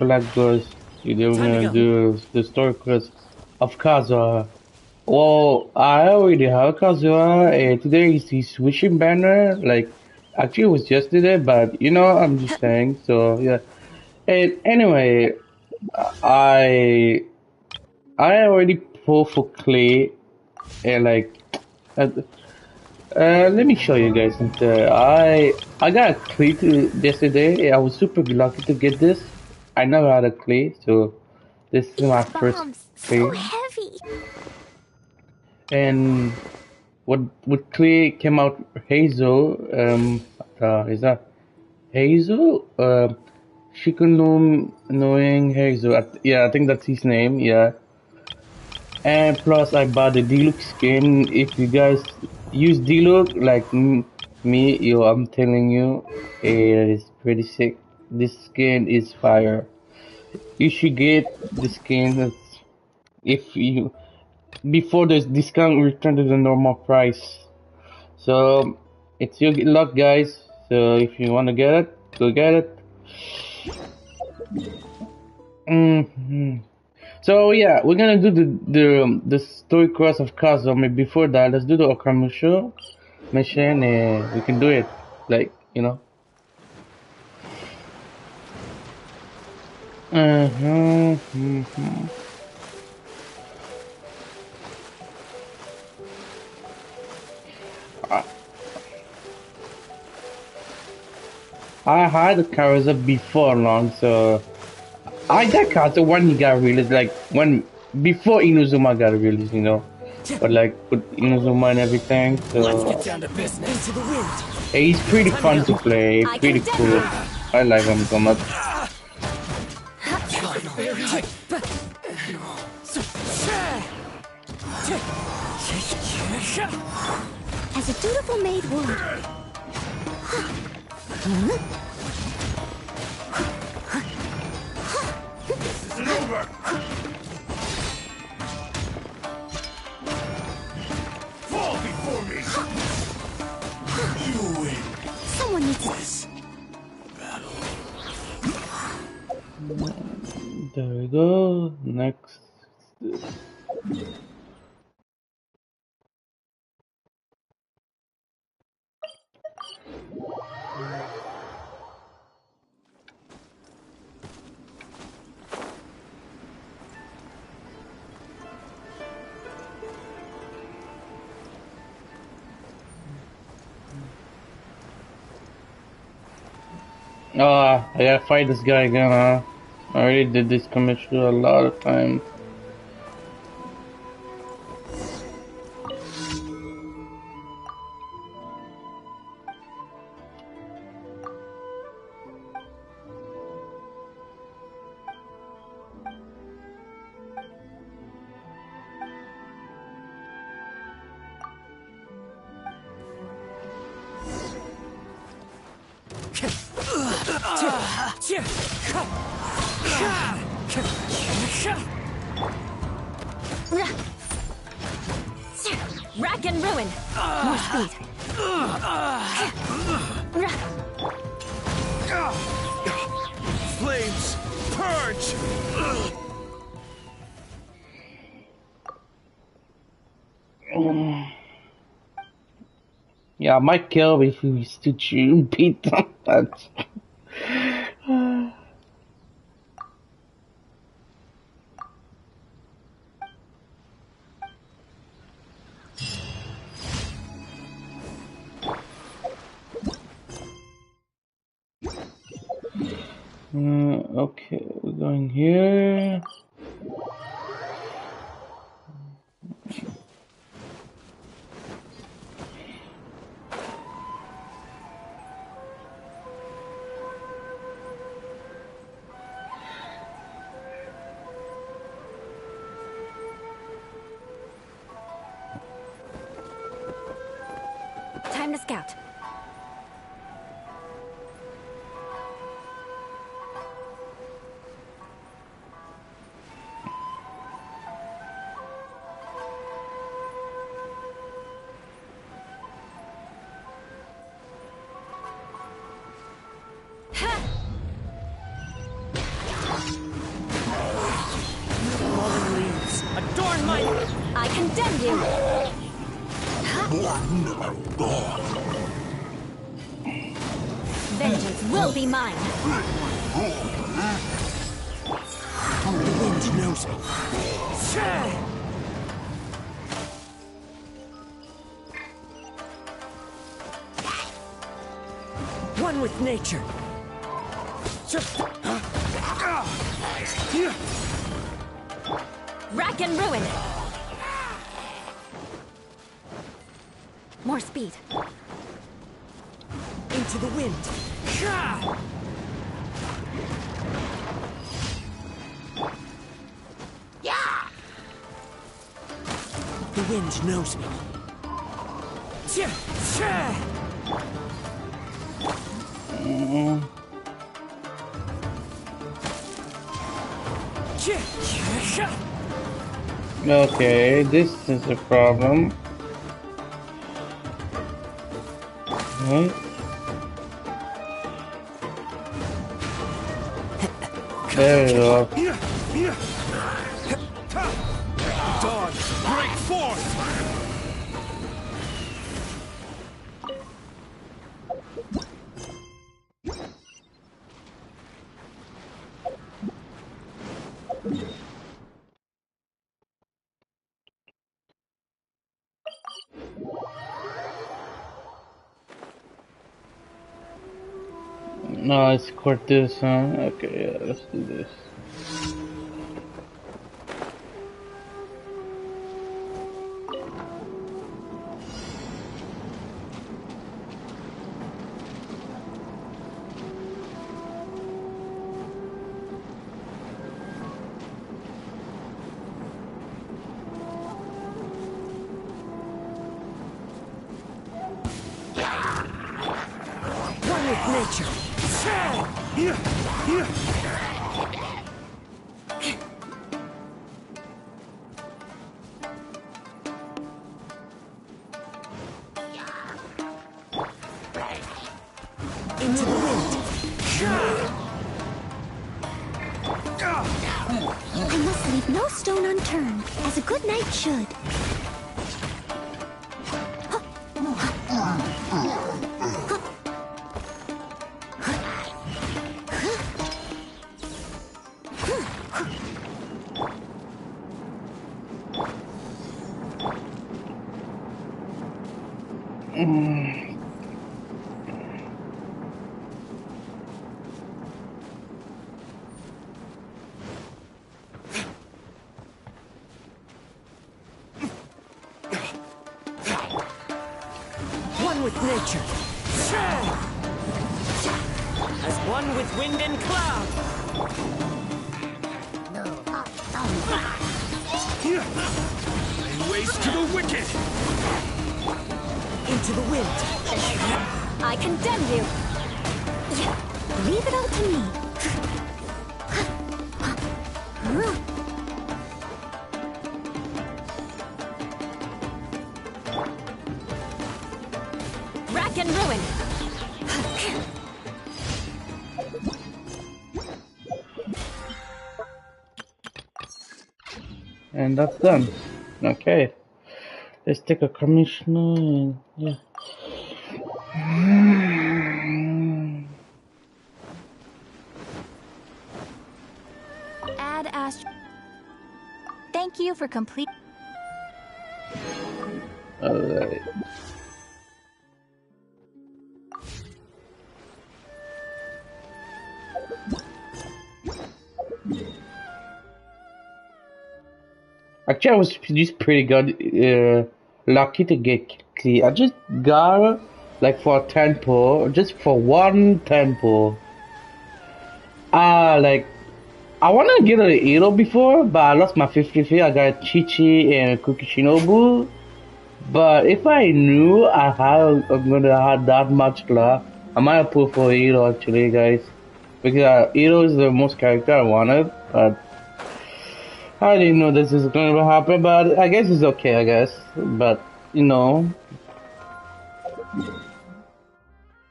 Black Ghost. Today we're Time to gonna go. do the story quest of Kazuha. Well, I already have Kazuha. Today is the switching banner. Like, actually, it was yesterday, but you know, I'm just saying. So yeah. And anyway, I I already pulled for Clay. And like, uh, let me show you guys something. I got a Clay yesterday. I was super lucky to get this. I never had a Clay, so this is my These first bombs, so Clay. heavy. And what Clay came out Hazel. Is that Hazel? Shikuno knowing Hazel. Yeah, I think that's his name. Yeah. And plus, I bought the Deluxe skin. If you guys use Deluxe like me, yo, I'm telling you, it is pretty sick. This skin is fire. You should get the skin if you before the discount return to the normal price. So it's your luck, guys. So if you want to get it, go get it. So yeah, we're gonna do the story cross of Kazumi. Before that, let's do the Okamusho mission, and we can do it. Like you know. Uh-huh. I, I had the Karuza before long, so I got Karuza when he got released, like when before Inuzuma got released, you know. But like with Inuzuma and everything, Let's get so down to business. Into the wind. he's pretty Time to fun go. to play, I can pretty cool. detonate. I like him so much. Finally. As a dutiful maid would. Isn't over. Fall before me. You win. Someone needs this. Battle. There we go. Next. I gotta fight this guy again, huh? I already did this commission a lot of times. Rack and ruin. More speed. Flames. Purge. Yeah, I might kill if we used to chew beat them. That's... Okay, we're going here. Time to scout. I condemn you! Vengeance will be mine! The wind knows me. One with nature. Rack and ruin! More speed. Into the wind. The wind knows me. Okay, this is a problem. Right. There you go. Dawn, break forth! No, let's court this, huh? Okay, yeah, let's do this. One with nature. Into the wind. I must leave no stone unturned, as a good knight should. One with nature. As one with wind and cloud. Lay waste to the wicked! Into the wind. I condemn you! Leave it all to me. Rack and ruin! And that's done. Okay. Let's take a commissioner and yeah. Add Thank you for complete. Alright. Actually, I was just pretty good. Lucky to get clear. I just got like for a tempo, just for one tempo. Like I wanna get a hero before, but I lost my 50-50. I got Chichi and Kukishinobu. But if I knew I'm gonna have that much luck, I might have put for hero actually, guys. Because hero is the most character I wanted, but I didn't know this is gonna happen. But I guess it's okay, I guess. But you know,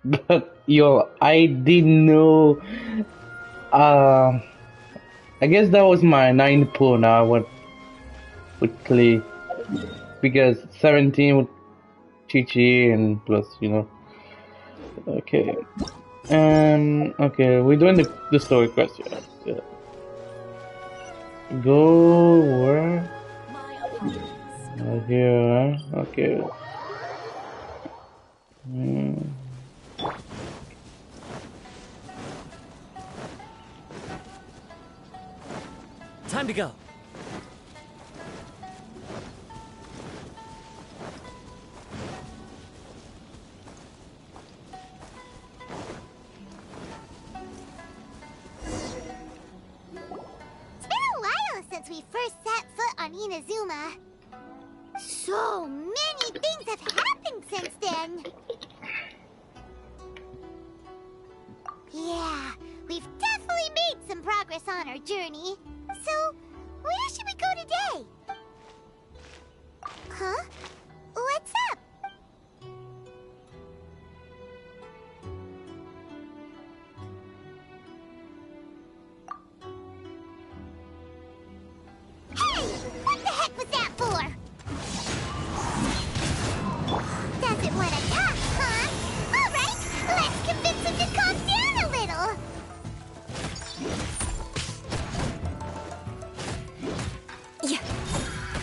but yo, I didn't know. I guess that was my 9 pull now with Clay. because 17 with Chi-Chi and plus, Okay. And okay, we're doing the story quest here. Yeah. Go where? My apologies. Here. Okay. Mm. Time to go. It's been a while since we first set foot on Inazuma. So many things have happened since then. Yeah, we've definitely made some progress on our journey. So, where should we go today? Huh? What's up? Hey! What the heck was that for? Doesn't want to talk, huh? Alright, let's convince him to calm down a little. Yeah.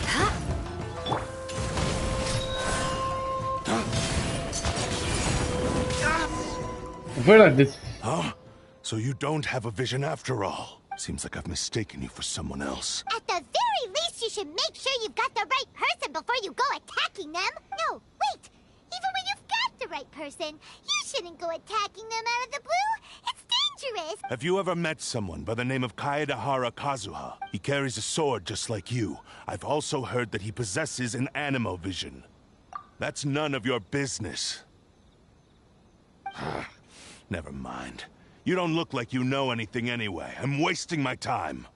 Huh? I feel like this. Huh? So you don't have a vision after all. Seems like I've mistaken you for someone else. At the very least, you should make sure you've got the right person before you go attacking them. No, wait. Even when you've got the right person, you shouldn't go attacking them out of the blue. It's dangerous. Have you ever met someone by the name of Kaedahara Kazuha? He carries a sword just like you. I've also heard that he possesses an animo vision. That's none of your business. Never mind. You don't look like you know anything anyway. I'm wasting my time.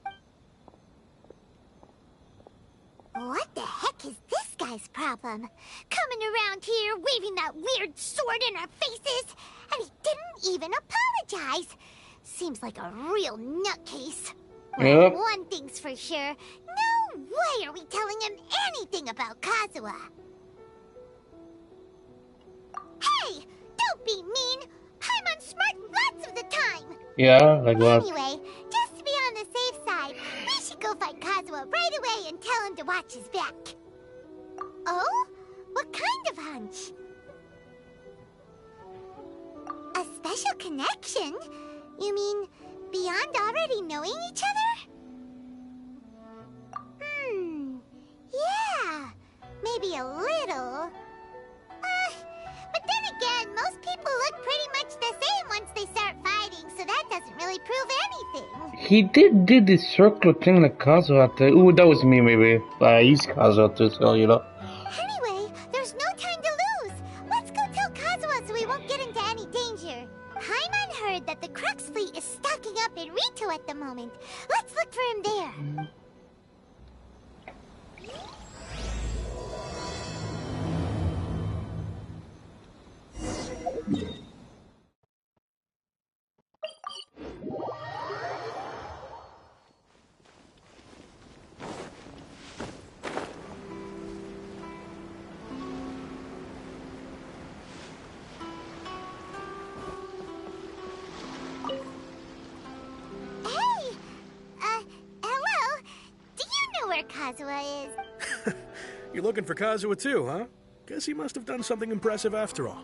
What the heck is this guy's problem? Coming around here, waving that weird sword in our faces, and he didn't even apologize. Seems like a real nutcase. Well, Yep. one thing's for sure. No way are we telling him anything about Kazuha. Hey! Don't be mean! Paimon's smart lots of the time! Yeah, like what? Anyway, just to be on the safe side, we should go find Kazuha right away and tell him to watch his back. Oh? What kind of hunch? A special connection? You mean beyond already knowing each other? Yeah, maybe a little. But then again, most people look pretty much the same once they start fighting, so that doesn't really prove anything. He did this circular thing like Kazuha. Ooh, that was me maybe. He's Kazuha too, so Anyway, there's no time to lose. Let's go tell Kazuha so we won't get into any danger. Paimon heard that the Crux fleet is stocking up in Rito at the moment. Let's look for him there. Hey! Hello? Do you know where Kazuha is? You're looking for Kazuha too, huh? Guess he must have done something impressive after all.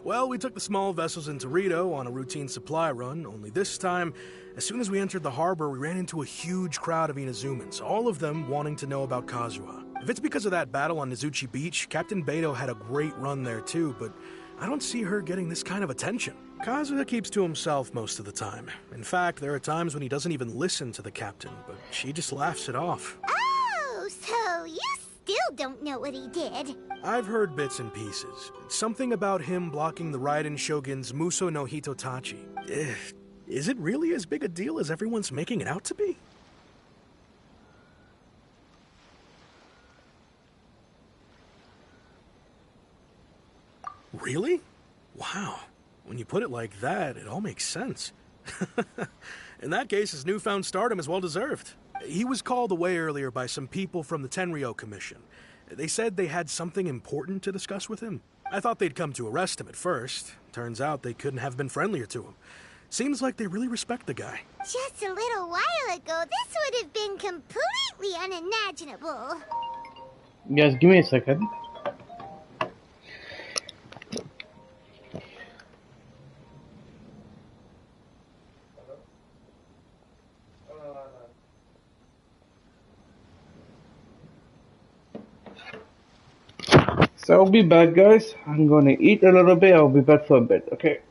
Well, we took the small vessels into Rito on a routine supply run, only this time, as soon as we entered the harbor, we ran into a huge crowd of Inazumans, all of them wanting to know about Kazuha. If it's because of that battle on Nizuchi Beach, Captain Beto had a great run there too, but I don't see her getting this kind of attention. Kazuha keeps to himself most of the time. In fact, there are times when he doesn't even listen to the captain, but she just laughs it off. Oh, so you still don't know what he did. I've heard bits and pieces. Something about him blocking the Raiden Shogun's Muso no Hitotachi. Is it really as big a deal as everyone's making it out to be? Really? Wow. When you put it like that, it all makes sense. In that case, his newfound stardom is well deserved. He was called away earlier by some people from the Tenryo Commission. They said they had something important to discuss with him. I thought they'd come to arrest him at first. Turns out they couldn't have been friendlier to him. Seems like they really respect the guy. Just a little while ago, this would have been completely unimaginable. Guys, give me a second. So I'll be back, guys. I'm gonna eat a little bit. I'll be back for a bit, okay?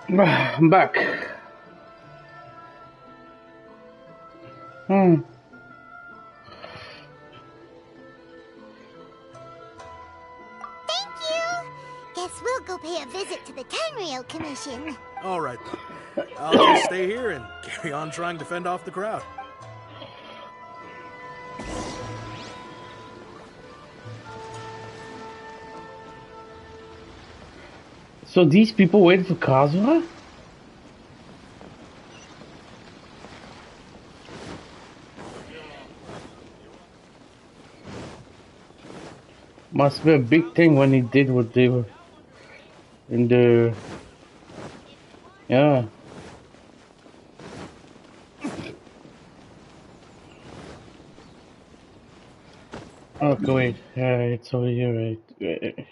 I'm back. Hmm. Thank you. Guess we'll go pay a visit to the Tenryo Commission. All right, then. I'll just stay here and carry on trying to fend off the crowd. So these people waiting for Kazuha? Must be a big thing when he did what they were in the... Yeah. Okay, wait. It's over here, right?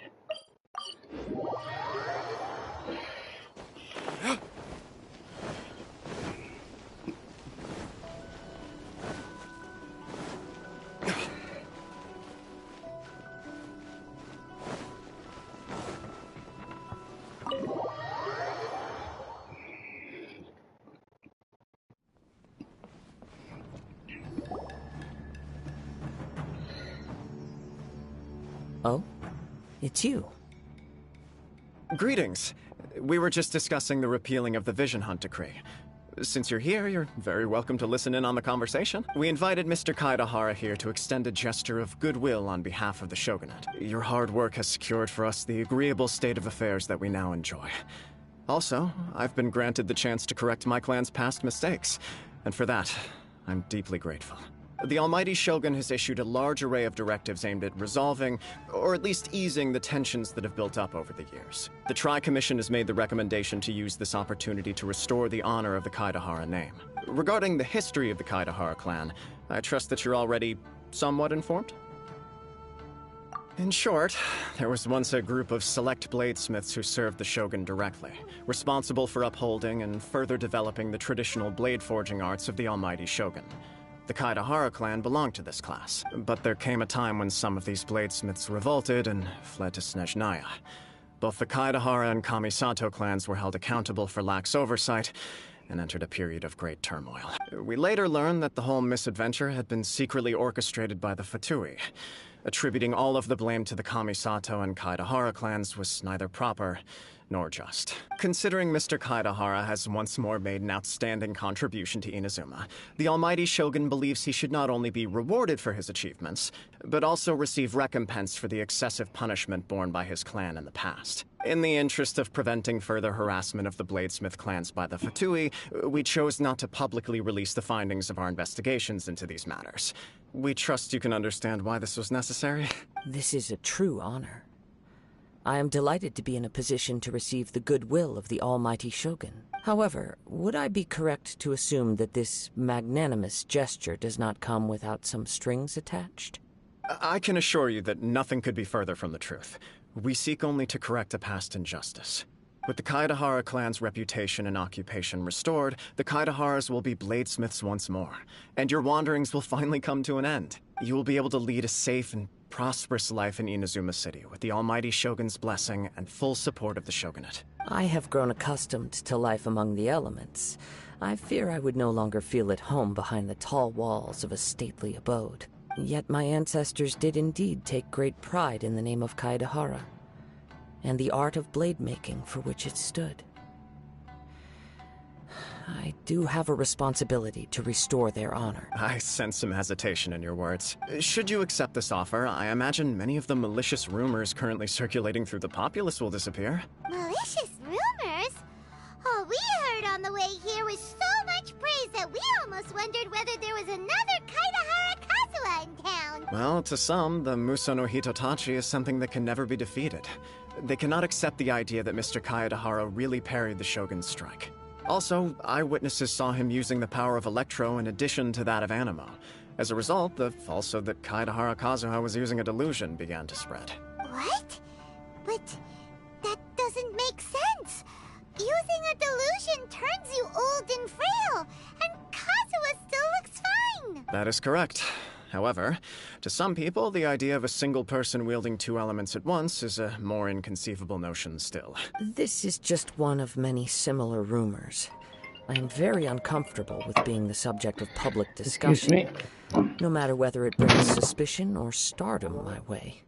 Oh? It's you. Greetings. We were just discussing the repealing of the Vision Hunt Decree. Since you're here, you're very welcome to listen in on the conversation. We invited Mr. Kaidahara here to extend a gesture of goodwill on behalf of the Shogunate. Your hard work has secured for us the agreeable state of affairs that we now enjoy. Also, I've been granted the chance to correct my clan's past mistakes, and for that, I'm deeply grateful. The Almighty Shogun has issued a large array of directives aimed at resolving, or at least easing, the tensions that have built up over the years. The Tri-Commission has made the recommendation to use this opportunity to restore the honor of the Kaidahara name. Regarding the history of the Kaidahara clan, I trust that you're already somewhat informed? In short, there was once a group of select bladesmiths who served the Shogun directly, responsible for upholding and further developing the traditional blade forging arts of the Almighty Shogun. The Kaidahara clan belonged to this class, but there came a time when some of these bladesmiths revolted and fled to Snezhnaya. Both the Kaidahara and Kamisato clans were held accountable for lax oversight and entered a period of great turmoil. We later learned that the whole misadventure had been secretly orchestrated by the Fatui. Attributing all of the blame to the Kamisato and Kaidahara clans was neither proper nor just. Considering Mr. Kaidahara has once more made an outstanding contribution to Inazuma, the Almighty Shogun believes he should not only be rewarded for his achievements, but also receive recompense for the excessive punishment borne by his clan in the past. In the interest of preventing further harassment of the Bladesmith clans by the Fatui, we chose not to publicly release the findings of our investigations into these matters. We trust you can understand why this was necessary. This is a true honor. I am delighted to be in a position to receive the goodwill of the Almighty Shogun. However, would I be correct to assume that this magnanimous gesture does not come without some strings attached? I can assure you that nothing could be further from the truth. We seek only to correct a past injustice. With the Kaidahara clan's reputation and occupation restored, the Kaidaharas will be bladesmiths once more, and your wanderings will finally come to an end. You will be able to lead a safe and prosperous life in Inazuma City with the Almighty Shogun's blessing and full support of the Shogunate. I have grown accustomed to life among the elements. I fear I would no longer feel at home behind the tall walls of a stately abode. Yet my ancestors did indeed take great pride in the name of Kaidahara, and the art of blade making for which it stood. I do have a responsibility to restore their honor. I sense some hesitation in your words. Should you accept this offer, I imagine many of the malicious rumors currently circulating through the populace will disappear. Malicious rumors? All we heard on the way here was so much praise that we almost wondered whether there was another Kaidahara Kazuha in town. Well, to some, the Muso no Hitotachi is something that can never be defeated. They cannot accept the idea that Mr. Kaidahara really parried the Shogun's strike. Also, eyewitnesses saw him using the power of Electro in addition to that of Animo. As a result, the falsehood that Kaidahara Kazuha was using a delusion began to spread. What? But that doesn't make sense. Using a delusion turns you old and frail, and Kazuha still looks fine. That is correct. However, to some people, the idea of a single person wielding two elements at once is a more inconceivable notion still. This is just one of many similar rumors. I am very uncomfortable with being the subject of public Excuse discussion, me. no matter whether it brings suspicion or stardom my way.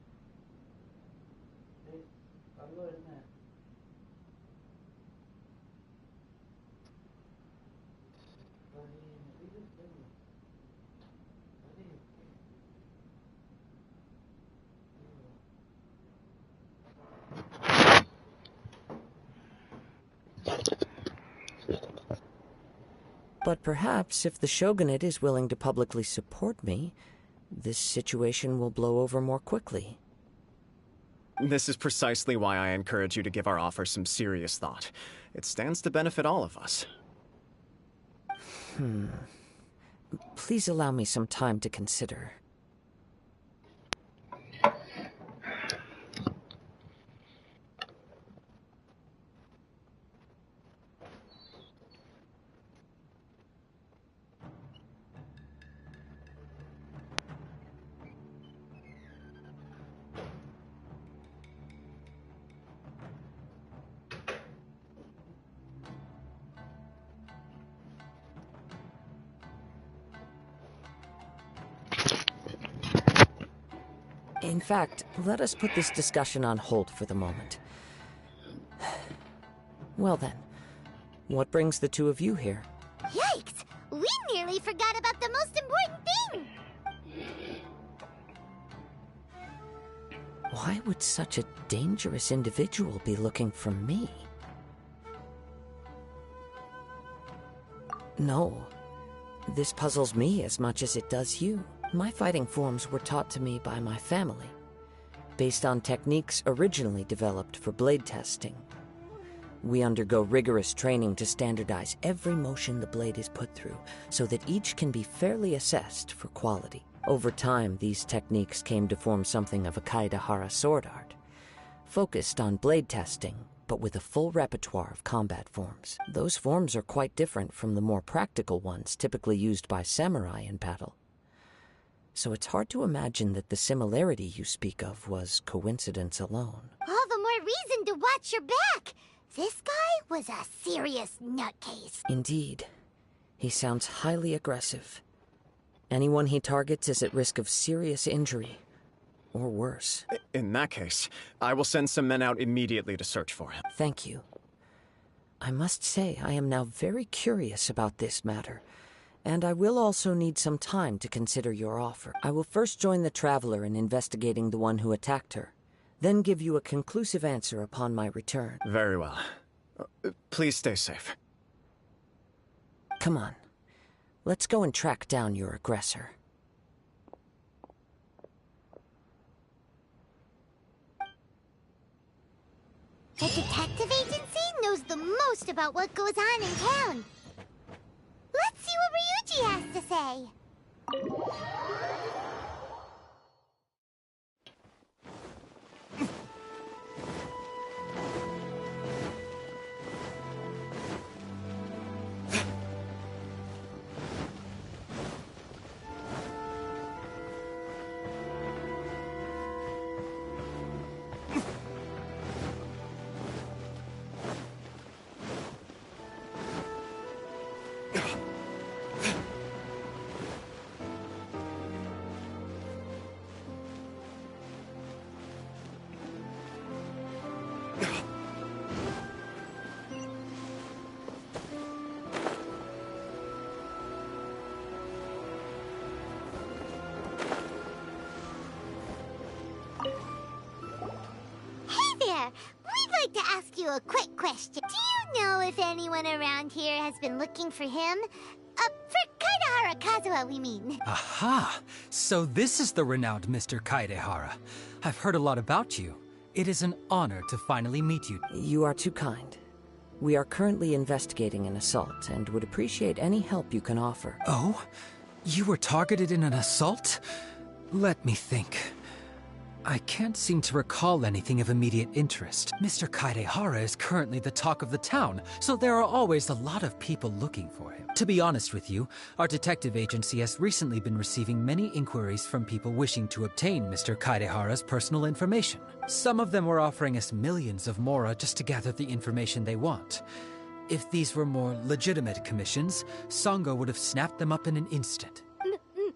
But perhaps if the shogunate is willing to publicly support me, this situation will blow over more quickly. This is precisely why I encourage you to give our offer some serious thought. It stands to benefit all of us. Please allow me some time to consider. In fact, let us put this discussion on hold for the moment. Well then, what brings the two of you here? Yikes! We nearly forgot about the most important thing! Why would such a dangerous individual be looking for me? No. This puzzles me as much as it does you. My fighting forms were taught to me by my family, based on techniques originally developed for blade testing. We undergo rigorous training to standardize every motion the blade is put through, so that each can be fairly assessed for quality. Over time, these techniques came to form something of a Kaedahara sword art, focused on blade testing, but with a full repertoire of combat forms. Those forms are quite different from the more practical ones typically used by samurai in battle. So it's hard to imagine that the similarity you speak of was coincidence alone. All the more reason to watch your back! This guy was a serious nutcase. Indeed. He sounds highly aggressive. Anyone he targets is at risk of serious injury, or worse. In that case, I will send some men out immediately to search for him. Thank you. I must say I am now very curious about this matter, and I will also need some time to consider your offer. I will first join the Traveler in investigating the one who attacked her, then give you a conclusive answer upon my return. Very well. Please stay safe. Come on. Let's go and track down your aggressor. The detective agency knows the most about what goes on in town. Let's see what Ryuji has to say. We'd like to ask you a quick question. Do you know if anyone around here has been looking for him? For Kaedahara Kazuha, we mean. Aha! So this is the renowned Mr. Kaedahara. I've heard a lot about you. It is an honor to finally meet you. You are too kind. We are currently investigating an assault and would appreciate any help you can offer. Oh? You were targeted in an assault? Let me think. I can't seem to recall anything of immediate interest. Mr. Kaidehara is currently the talk of the town, so there are always a lot of people looking for him. To be honest with you, our detective agency has recently been receiving many inquiries from people wishing to obtain Mr. Kaidehara's personal information. Some of them were offering us millions of mora just to gather the information they want. If these were more legitimate commissions, Sango would have snapped them up in an instant.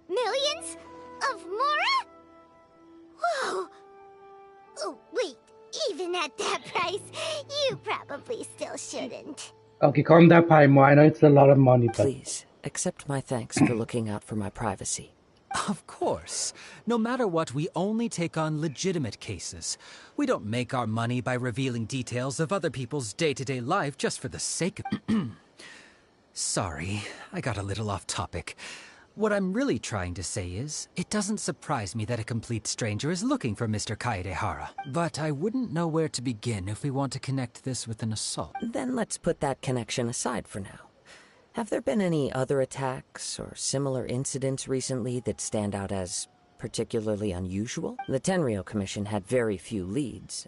Millions? Of mora? Whoa! Oh, wait. Even at that price, you probably still shouldn't. Okay, calm down, Paimon. I know it's a lot of money, but... Please, accept my thanks for looking out for my privacy. Of course. No matter what, we only take on legitimate cases. We don't make our money by revealing details of other people's day-to-day life just for the sake of... Sorry, I got a little off topic. What I'm really trying to say is, it doesn't surprise me that a complete stranger is looking for Mr. Kaedehara. But I wouldn't know where to begin if we want to connect this with an assault. Then let's put that connection aside for now. Have there been any other attacks or similar incidents recently that stand out as particularly unusual? The Tenryou Commission had very few leads.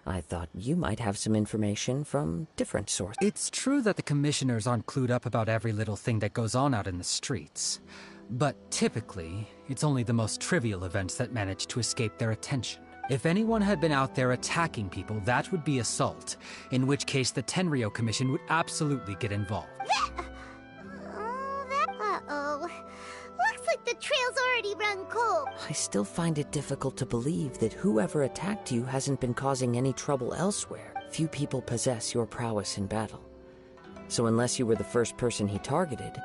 I thought you might have some information from different sources. It's true that the commissioners aren't clued up about every little thing that goes on out in the streets. But typically, it's only the most trivial events that manage to escape their attention. If anyone had been out there attacking people, that would be assault, in which case the Tenryou Commission would absolutely get involved. Uh-oh. Looks like the trail's already run cold. I still find it difficult to believe that whoever attacked you hasn't been causing any trouble elsewhere. Few people possess your prowess in battle. So unless you were the first person he targeted,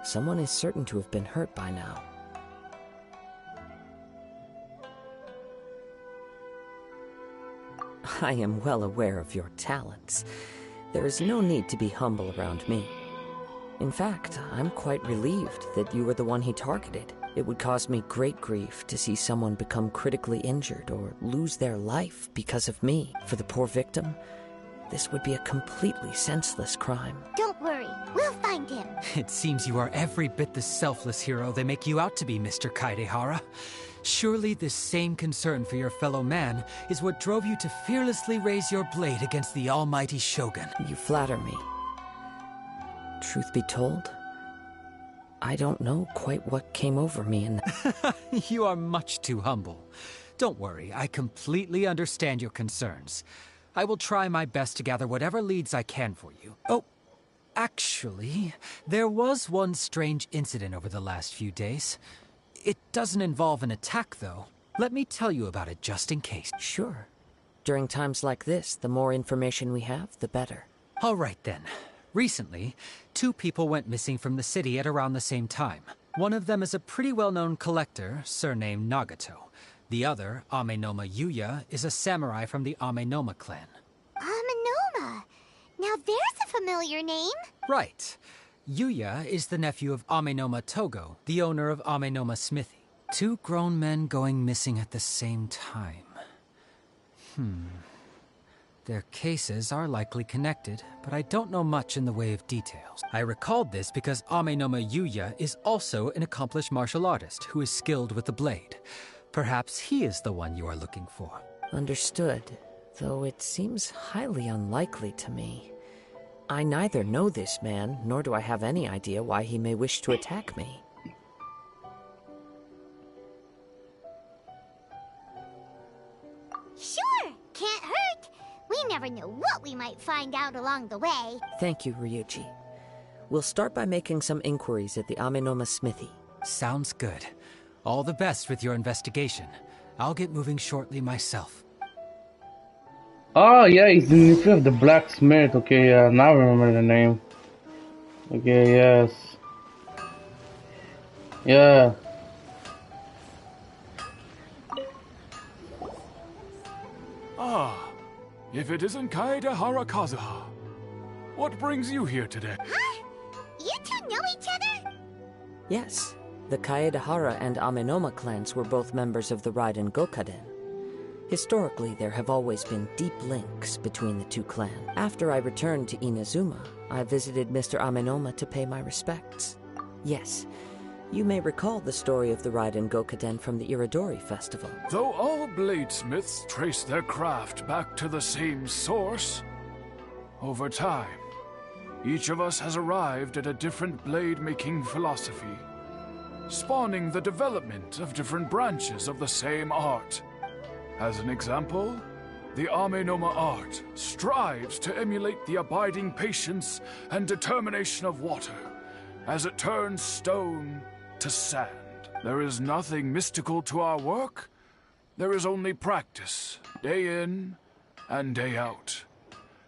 someone is certain to have been hurt by now. I am well aware of your talents. There is no need to be humble around me. In fact, I'm quite relieved that you were the one he targeted. It would cause me great grief to see someone become critically injured or lose their life because of me. For the poor victim, this would be a completely senseless crime. Don't worry, we'll find him. It seems you are every bit the selfless hero they make you out to be, Mr. Kaedehara. Surely this same concern for your fellow man is what drove you to fearlessly raise your blade against the almighty Shogun. You flatter me. Truth be told, I don't know quite what came over me in You are much too humble. Don't worry, I completely understand your concerns. I will try my best to gather whatever leads I can for you. Oh, actually, there was one strange incident over the last few days. It doesn't involve an attack, though. Let me tell you about it just in case. Sure. During times like this, the more information we have, the better. All right, then. Recently, 2 people went missing from the city at around the same time. One of them is a pretty well-known collector, surnamed Nagato. The other, Amenoma Yuya, is a samurai from the Amenoma clan. Amenoma? Now there's a familiar name. Right. Yuya is the nephew of Amenoma Togo, the owner of Amenoma Smithy. 2 grown men going missing at the same time. Their cases are likely connected, but I don't know much in the way of details. I recalled this because Amenoma Yuya is also an accomplished martial artist who is skilled with the blade. Perhaps he is the one you are looking for. Understood, though it seems highly unlikely to me. I neither know this man, nor do I have any idea why he may wish to attack me. Sure, can't hurt. We never know what we might find out along the way. Thank you, Ryuji. We'll start by making some inquiries at the Amenoma Smithy. Sounds good. All the best with your investigation. I'll get moving shortly myself. Oh, yeah, he's the nephew of the blacksmith. Okay, yeah, now I remember the name. Okay, yes. Yeah. Ah, if it isn't Kaedehara Kazuha. What brings you here today? Huh? You two know each other? Yes, the Kaedehara and Amenoma clans were both members of the Raiden Gokaden. Historically, there have always been deep links between the 2 clans. After I returned to Inazuma, I visited Mr. Amenoma to pay my respects. Yes, You may recall the story of the Raiden Gokaden from the Iridori Festival. Though all bladesmiths trace their craft back to the same source, over time, each of us has arrived at a different blade-making philosophy, spawning the development of different branches of the same art. As an example, the Amenoma art strives to emulate the abiding patience and determination of water as it turns stone to sand. There is nothing mystical to our work. There is only practice, day in and day out,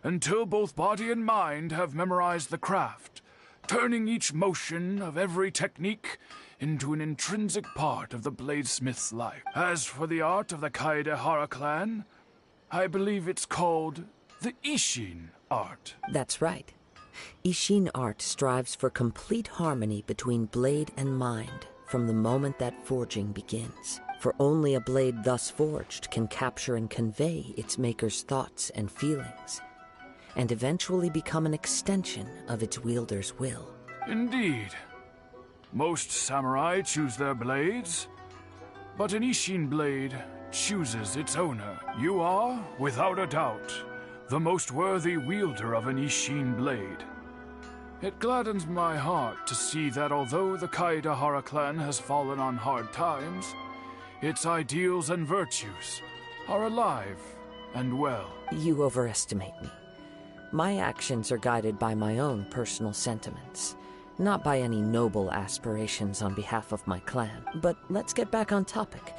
until both body and mind have memorized the craft, turning each motion of every technique into an intrinsic part of the bladesmith's life. As for the art of the Kaedehara clan, I believe it's called the Ishin art. That's right. Ishin art strives for complete harmony between blade and mind from the moment that forging begins. For only a blade thus forged can capture and convey its maker's thoughts and feelings, and eventually become an extension of its wielder's will. Indeed. Most samurai choose their blades, but an Ishin blade chooses its owner. You are, without a doubt, the most worthy wielder of an Ishin blade. It gladdens my heart to see that although the Kaedehara clan has fallen on hard times, its ideals and virtues are alive and well. You overestimate me. My actions are guided by my own personal sentiments, not by any noble aspirations on behalf of my clan. But let's get back on topic.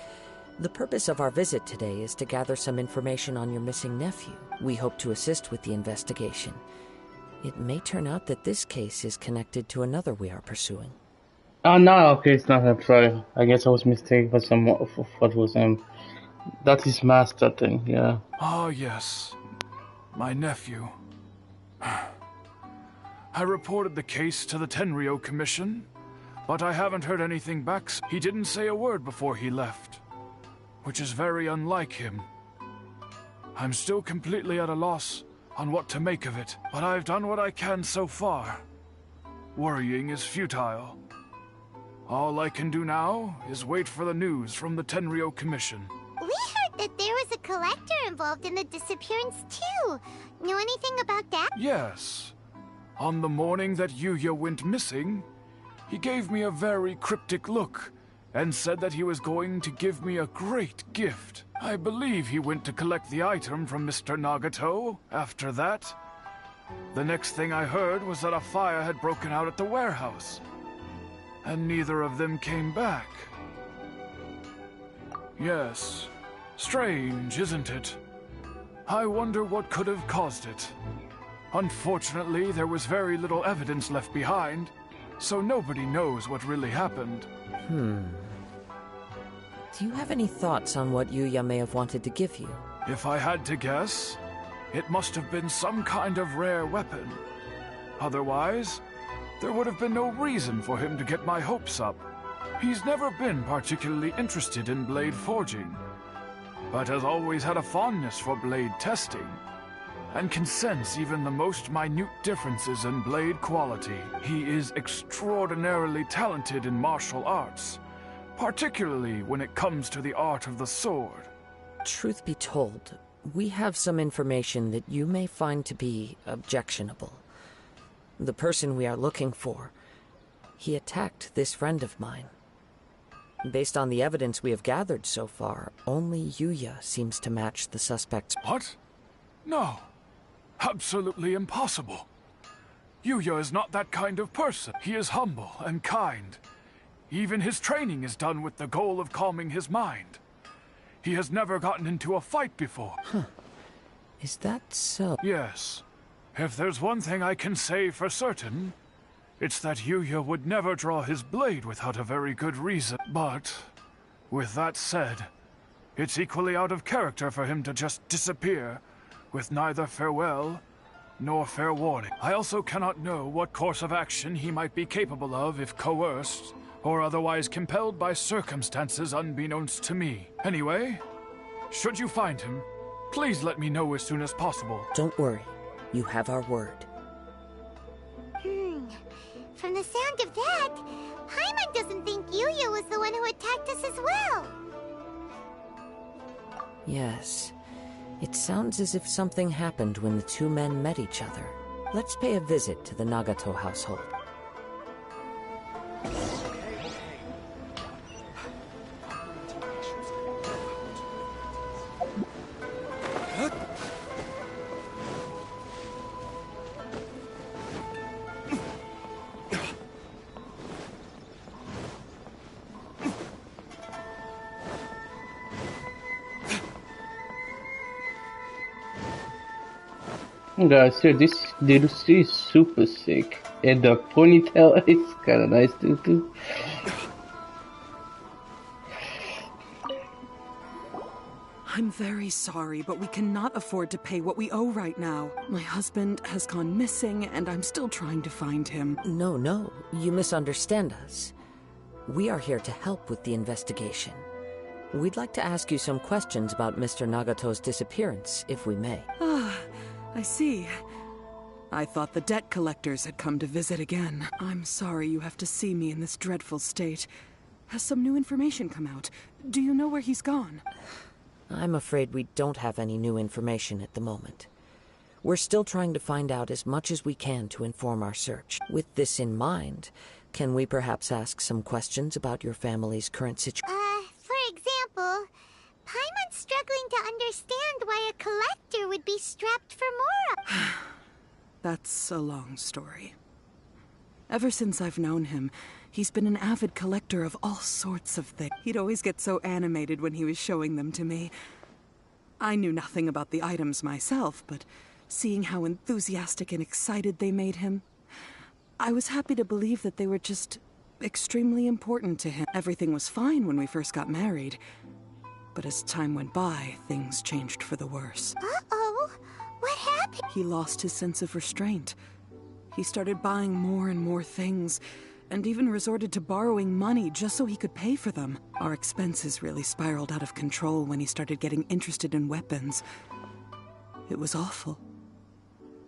The purpose of our visit today is to gather some information on your missing nephew. We hope to assist with the investigation. It may turn out that this case is connected to another we are pursuing. Oh no, okay, it's not. I'm sorry. I guess I was mistaken for some of what was that is master thing. Yeah. Ah, yes, my nephew. I reported the case to the Tenryo Commission, but I haven't heard anything back. He didn't say a word before he left, which is very unlike him. I'm still completely at a loss on what to make of it, but I've done what I can so far. Worrying is futile. All I can do now is wait for the news from the Tenryo Commission. We heard that there was a collector involved in the disappearance too. Know anything about that? Yes. On the morning that Yuya went missing, he gave me a very cryptic look and said that he was going to give me a great gift. I believe he went to collect the item from Mr. Nagato after that. The next thing I heard was that a fire had broken out at the warehouse, and neither of them came back. Yes, strange, isn't it? I wonder what could have caused it. Unfortunately, there was very little evidence left behind, so nobody knows what really happened. Do you have any thoughts on what Yuya may have wanted to give you? If I had to guess, it must have been some kind of rare weapon. Otherwise, there would have been no reason for him to get my hopes up. He's never been particularly interested in blade forging, but has always had a fondness for blade testing, and can sense even the most minute differences in blade quality. He is extraordinarily talented in martial arts, particularly when it comes to the art of the sword. Truth be told, we have some information that you may find to be objectionable. The person we are looking for, he attacked this friend of mine. Based on the evidence we have gathered so far, only Yuya seems to match the suspect's... What? No. Absolutely impossible. Yuya is not that kind of person. He is humble and kind. Even his training is done with the goal of calming his mind. He has never gotten into a fight before. Is that so? Yes. If there's one thing I can say for certain, it's that Yuya would never draw his blade without a very good reason. But, with that said, it's equally out of character for him to just disappear with neither farewell nor fair warning. I also cannot know what course of action he might be capable of if coerced or otherwise compelled by circumstances unbeknownst to me. Anyway, should you find him, please let me know as soon as possible. Don't worry. You have our word. from the sound of that, Paimon doesn't think Yuya was the one who attacked us as well. Yes. It sounds as if something happened when the two men met each other. Let's pay a visit to the Nagato household. Guys, so this DLC is super sick. And the ponytail is kinda nice too. I'm very sorry, but we cannot afford to pay what we owe right now. My husband has gone missing, and I'm still trying to find him. No, you misunderstand us. We are here to help with the investigation. We'd like to ask you some questions about Mr. Nagato's disappearance, if we may. Ah, I see. I thought the debt collectors had come to visit again. I'm sorry you have to see me in this dreadful state. Has some new information come out? Do you know where he's gone? I'm afraid we don't have any new information at the moment. We're still trying to find out as much as we can to inform our search. With this in mind, can we perhaps ask some questions about your family's current situation? For example, Paimon's struggling to understand why a collector would be strapped for more. That's a long story. Ever since I've known him, he's been an avid collector of all sorts of things. He'd always get so animated when he was showing them to me. I knew nothing about the items myself, but seeing how enthusiastic and excited they made him, I was happy to believe that they were just extremely important to him. Everything was fine when we first got married, but as time went by, things changed for the worse. Uh-oh, what happened? He lost his sense of restraint. He started buying more and more things, and even resorted to borrowing money just so he could pay for them. Our expenses really spiraled out of control when he started getting interested in weapons. It was awful.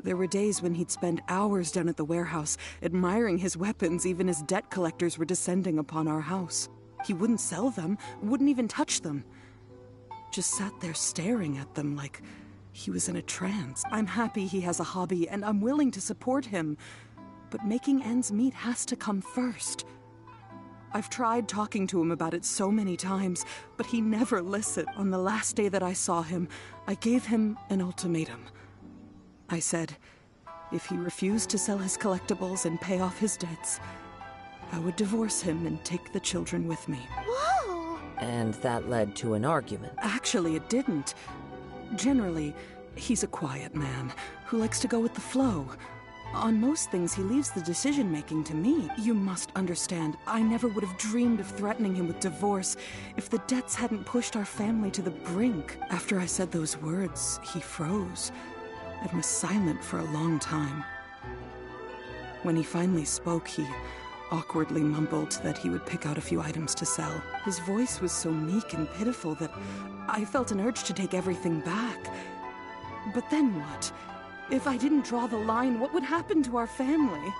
There were days when he'd spend hours down at the warehouse, admiring his weapons even as debt collectors were descending upon our house. He wouldn't sell them, wouldn't even touch them. Just sat there staring at them like he was in a trance. I'm happy he has a hobby, and I'm willing to support him. But making ends meet has to come first. I've tried talking to him about it so many times, but he never listened. On the last day that I saw him, I gave him an ultimatum. I said, if he refused to sell his collectibles and pay off his debts, I would divorce him and take the children with me. Whoa! And that led to an argument. Actually, it didn't. Generally, he's a quiet man who likes to go with the flow. On most things, he leaves the decision-making to me. You must understand, I never would have dreamed of threatening him with divorce if the debts hadn't pushed our family to the brink. After I said those words, he froze and was silent for a long time. When he finally spoke, he awkwardly mumbled that he would pick out a few items to sell. His voice was so meek and pitiful that I felt an urge to take everything back. But then what? If I didn't draw the line, what would happen to our family?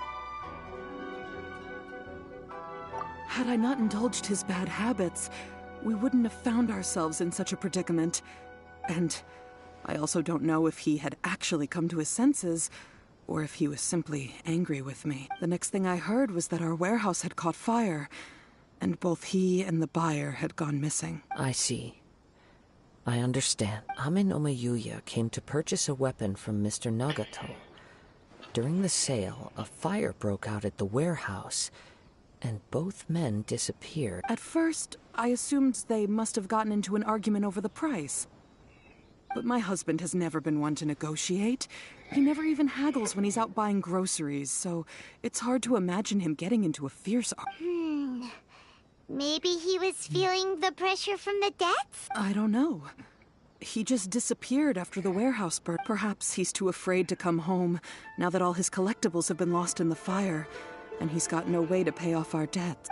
Had I not indulged his bad habits, we wouldn't have found ourselves in such a predicament. And I also don't know if he had actually come to his senses, or if he was simply angry with me. The next thing I heard was that our warehouse had caught fire, and both he and the buyer had gone missing. I see. I understand. Amin Omayuya came to purchase a weapon from Mr. Nagato. During the sale, a fire broke out at the warehouse, and both men disappeared. At first, I assumed they must have gotten into an argument over the price. But my husband has never been one to negotiate. He never even haggles when he's out buying groceries, so it's hard to imagine him getting into a fierce argument. Maybe he was feeling the pressure from the debts? I don't know. He just disappeared after the warehouse burned. Perhaps he's too afraid to come home, now that all his collectibles have been lost in the fire, and he's got no way to pay off our debts.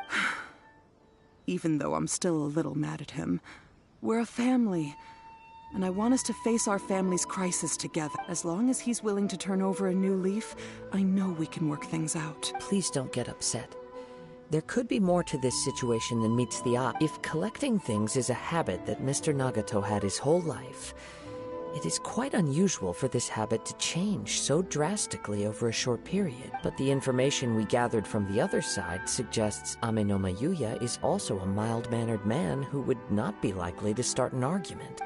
Even though I'm still a little mad at him. We're a family. and I want us to face our family's crisis together. As long as he's willing to turn over a new leaf, I know we can work things out. Please don't get upset. There could be more to this situation than meets the eye. If collecting things is a habit that Mr. Nagato had his whole life, it is quite unusual for this habit to change so drastically over a short period. But the information we gathered from the other side suggests Amenoma Yuya is also a mild-mannered man who would not be likely to start an argument.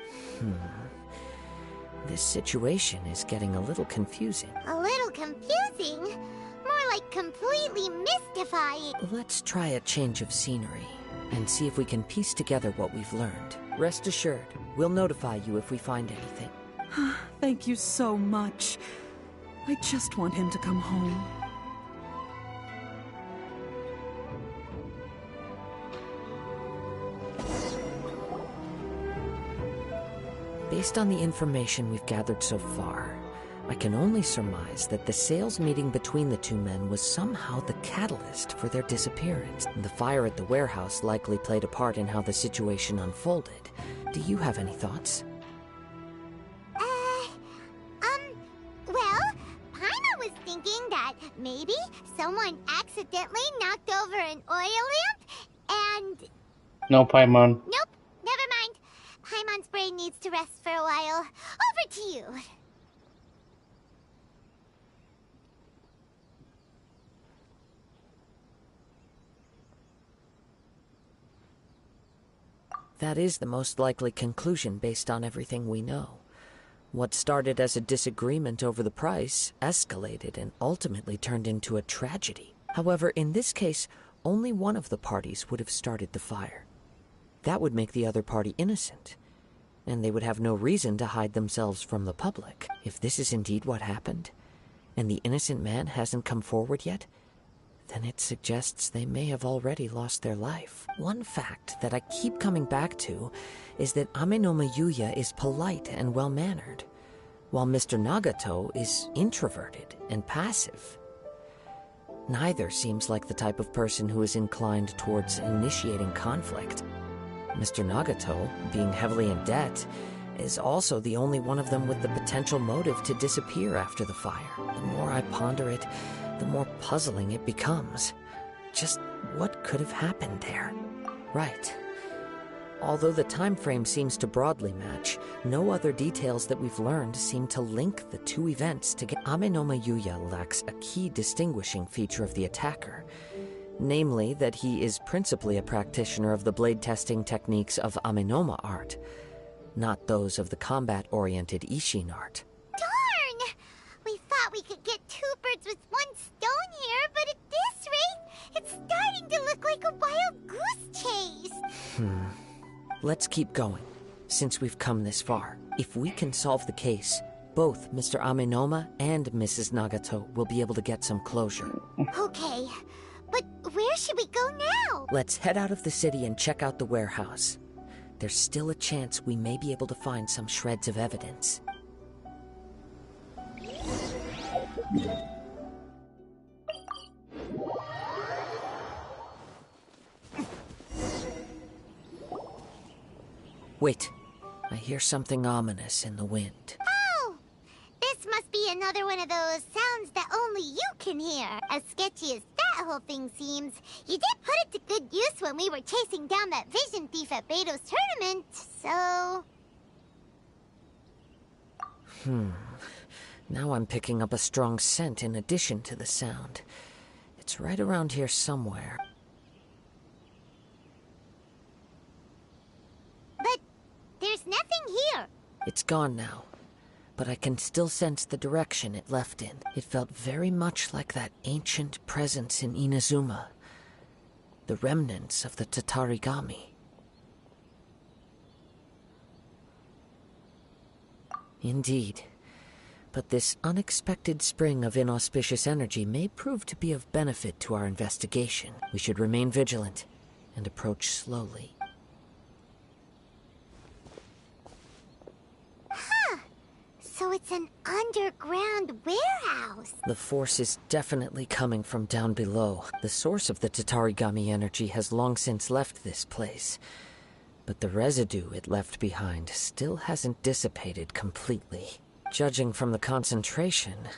This situation is getting a little confusing. A little confusing? More like completely mystifying. Let's try a change of scenery and see if we can piece together what we've learned. Rest assured, we'll notify you if we find anything. Thank you so much. I just want him to come home. Based on the information we've gathered so far, I can only surmise that the sales meeting between the two men was somehow the catalyst for their disappearance. The fire at the warehouse likely played a part in how the situation unfolded. Do you have any thoughts? Well, Paimon was thinking that maybe someone accidentally knocked over an oil lamp and... No, Paimon. Nope, never mind. Paimon's brain needs to rest for a while. Over to you. That is the most likely conclusion based on everything we know. What started as a disagreement over the price escalated and ultimately turned into a tragedy. However, in this case, only one of the parties would have started the fire. That would make the other party innocent, and they would have no reason to hide themselves from the public. If this is indeed what happened, and the innocent man hasn't come forward yet, then it suggests they may have already lost their life. One fact that I keep coming back to is that Amenoma Yuya is polite and well-mannered, while Mr. Nagato is introverted and passive. Neither seems like the type of person who is inclined towards initiating conflict. Mr. Nagato, being heavily in debt, is also the only one of them with the potential motive to disappear after the fire. The more I ponder it, the more puzzling it becomes. Just what could have happened there? Right. Although the time frame seems to broadly match, no other details that we've learned seem to link the two events together. Amenoma Yuya lacks a key distinguishing feature of the attacker, namely that he is principally a practitioner of the blade testing techniques of Amenoma art, not those of the combat-oriented Ishin art. Darn! We thought we could get two birds with one stone here, but at this rate, it's starting to look like a wild goose chase. Let's keep going, since we've come this far. If we can solve the case, both Mr. Amenoma and Mrs. Nagato will be able to get some closure. Okay, but where should we go now? Let's head out of the city and check out the warehouse. There's still a chance we may be able to find some shreds of evidence. Wait, I hear something ominous in the wind. Oh! This must be another one of those sounds that only you can hear. As sketchy as that whole thing seems, you did put it to good use when we were chasing down that vision thief at Beto's tournament, so... Now I'm picking up a strong scent in addition to the sound. It's right around here somewhere. But there's nothing here. It's gone now, but I can still sense the direction it left in. It felt very much like that ancient presence in Inazuma, the remnants of the Tatarigami. Indeed. But this unexpected spring of inauspicious energy may prove to be of benefit to our investigation. We should remain vigilant and approach slowly. So it's an underground warehouse. The force is definitely coming from down below. The source of the Tatarigami energy has long since left this place. but the residue it left behind still hasn't dissipated completely. Judging from the concentration,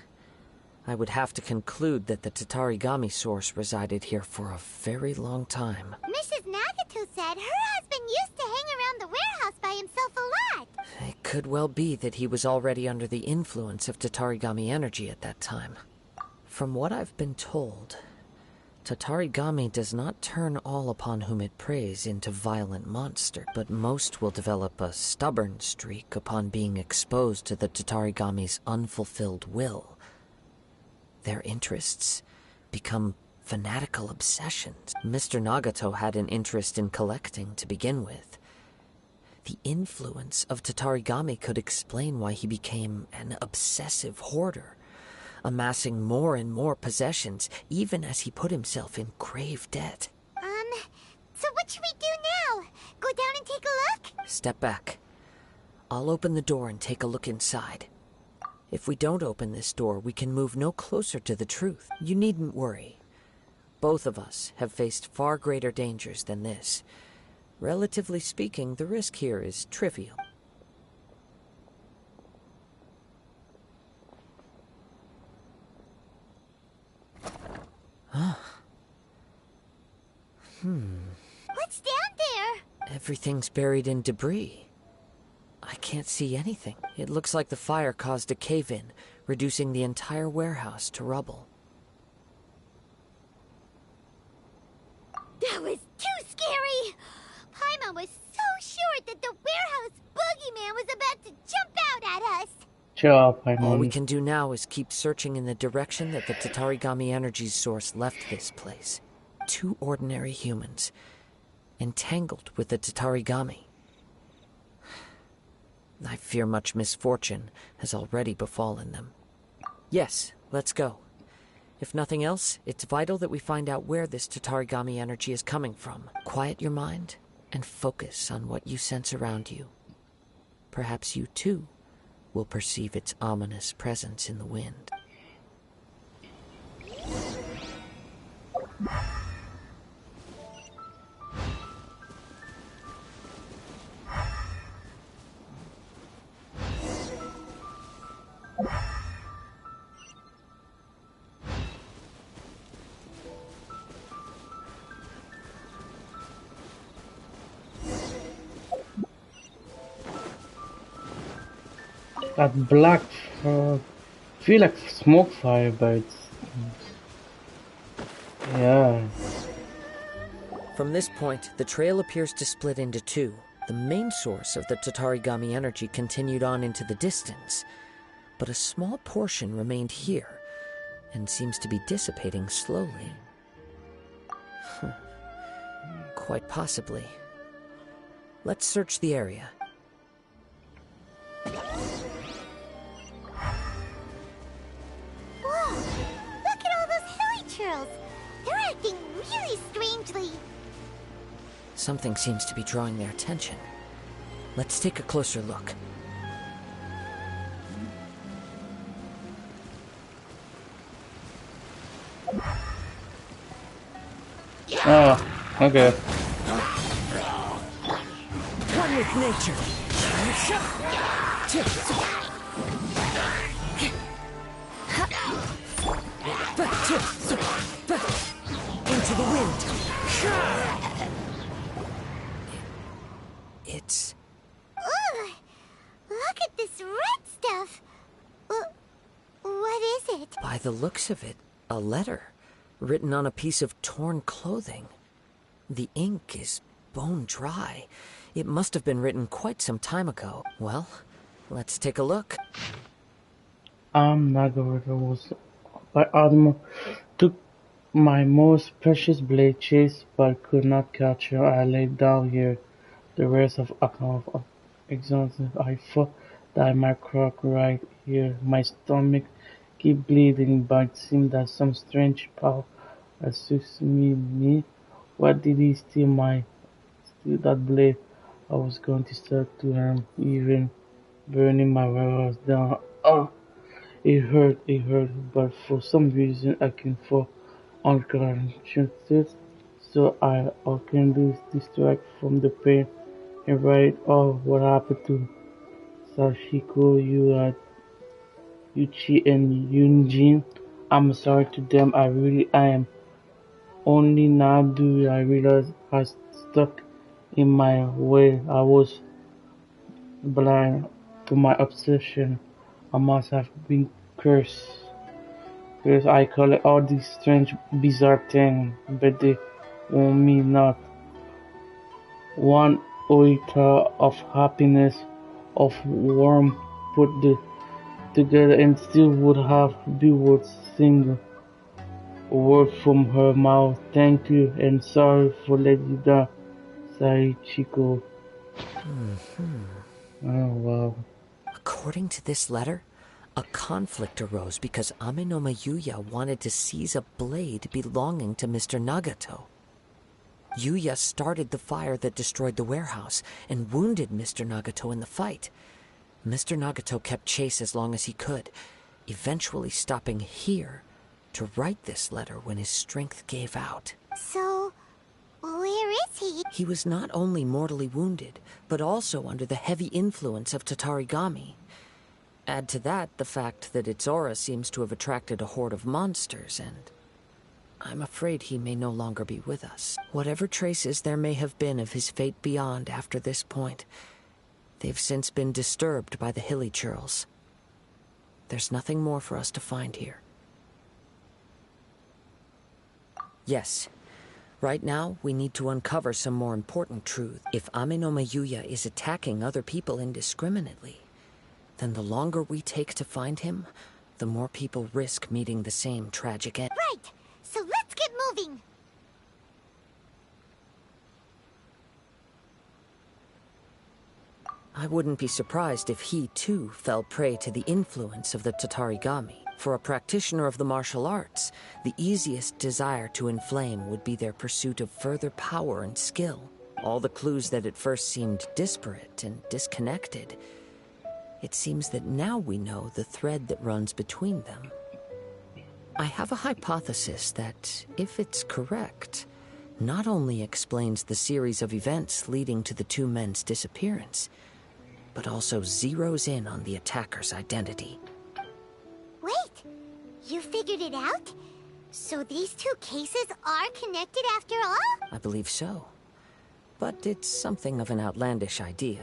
I would have to conclude that the Tatarigami source resided here for a very long time. Mrs. Nagato said her husband used to hang around the warehouse by himself a lot. It could well be that he was already under the influence of Tatarigami energy at that time. From what I've been told, Tatarigami does not turn all upon whom it preys into violent monsters, but most will develop a stubborn streak upon being exposed to the Tatarigami's unfulfilled will. Their interests become fanatical obsessions. Mr. Nagato had an interest in collecting to begin with. The influence of Tatarigami could explain why he became an obsessive hoarder, amassing more and more possessions, even as he put himself in grave debt. So what should we do now? Go down and take a look? Step back. I'll open the door and take a look inside. If we don't open this door, we can move no closer to the truth. You needn't worry. Both of us have faced far greater dangers than this. Relatively speaking, the risk here is trivial. What's down there? Everything's buried in debris. I can't see anything. It looks like the fire caused a cave-in, reducing the entire warehouse to rubble. That was too scary! Paimon was so sure that the warehouse boogeyman was about to jump out at us! Sure, All we Paimon. can do now is keep searching in the direction that the Tatarigami energy source left this place. 2 ordinary humans, entangled with the Tatarigami. I fear much misfortune has already befallen them. Yes, let's go. If nothing else, it's vital that we find out where this Tatarigami energy is coming from. Quiet your mind and focus on what you sense around you. Perhaps you, too, will perceive its ominous presence in the wind. That black, feel like smoke fire, but yeah. From this point, the trail appears to split into 2. The main source of the Tatarigami energy continued on into the distance, but a small portion remained here, and seems to be dissipating slowly. Quite possibly. Let's search the area. Whoa! Look at all those hilly churls! They're acting really strangely. Something seems to be drawing their attention. Let's take a closer look. Oh, okay. One with nature. Into the wind. It's... Ugh! Look at this red stuff! What is it? By the looks of it, a letter written on a piece of torn clothing. The ink is bone dry. It must have been written quite some time ago. Well, let's take a look. Nagato was by Adamo took my most precious blade chase, but could not catch her. I laid down here. The rest of account of exhausted. I thought that I might crack right here. My stomach keep bleeding, but it seemed that some strange power associated me. What did he steal that blade? I was going to start to him, even burning my warehouse down. Oh, it hurt, but for some reason I can fall unconscious, so all I can do is distract from the pain and write off what happened to Sashiko, Yuchi, and Yunjin. I'm sorry to them, I am. Only now do I realize I stuck in my way. I was blind to my obsession. I must have been cursed. Because I collect all these strange, bizarre things, but they want me not. One iota of happiness, of warmth put together and still would have be worth single word from her mouth. Thank you and sorry for letting you down, Saichiko. Oh wow. According to this letter, a conflict arose because Ame no Yuya wanted to seize a blade belonging to Mr. Nagato. Yuya started the fire that destroyed the warehouse and wounded Mr. Nagato in the fight. Mr. Nagato kept chase as long as he could, eventually stopping here to write this letter when his strength gave out. So, where is he? He was not only mortally wounded, but also under the heavy influence of Tatarigami. Add to that the fact that its aura seems to have attracted a horde of monsters, and I'm afraid he may no longer be with us. Whatever traces there may have been of his fate beyond after this point, they've since been disturbed by the hilly churls. There's nothing more for us to find here. Yes. Right now, we need to uncover some more important truth. If Ame no Yuya is attacking other people indiscriminately, then the longer we take to find him, the more people risk meeting the same tragic end. Right! So let's get moving! I wouldn't be surprised if he, too, fell prey to the influence of the Tatarigami. For a practitioner of the martial arts, the easiest desire to inflame would be their pursuit of further power and skill. All the clues that at first seemed disparate and disconnected, it seems that now we know the thread that runs between them. I have a hypothesis that, if it's correct, not only explains the series of events leading to the two men's disappearance, but also zeroes in on the attacker's identity. Wait! You figured it out? So these two cases are connected after all? I believe so. But it's something of an outlandish idea.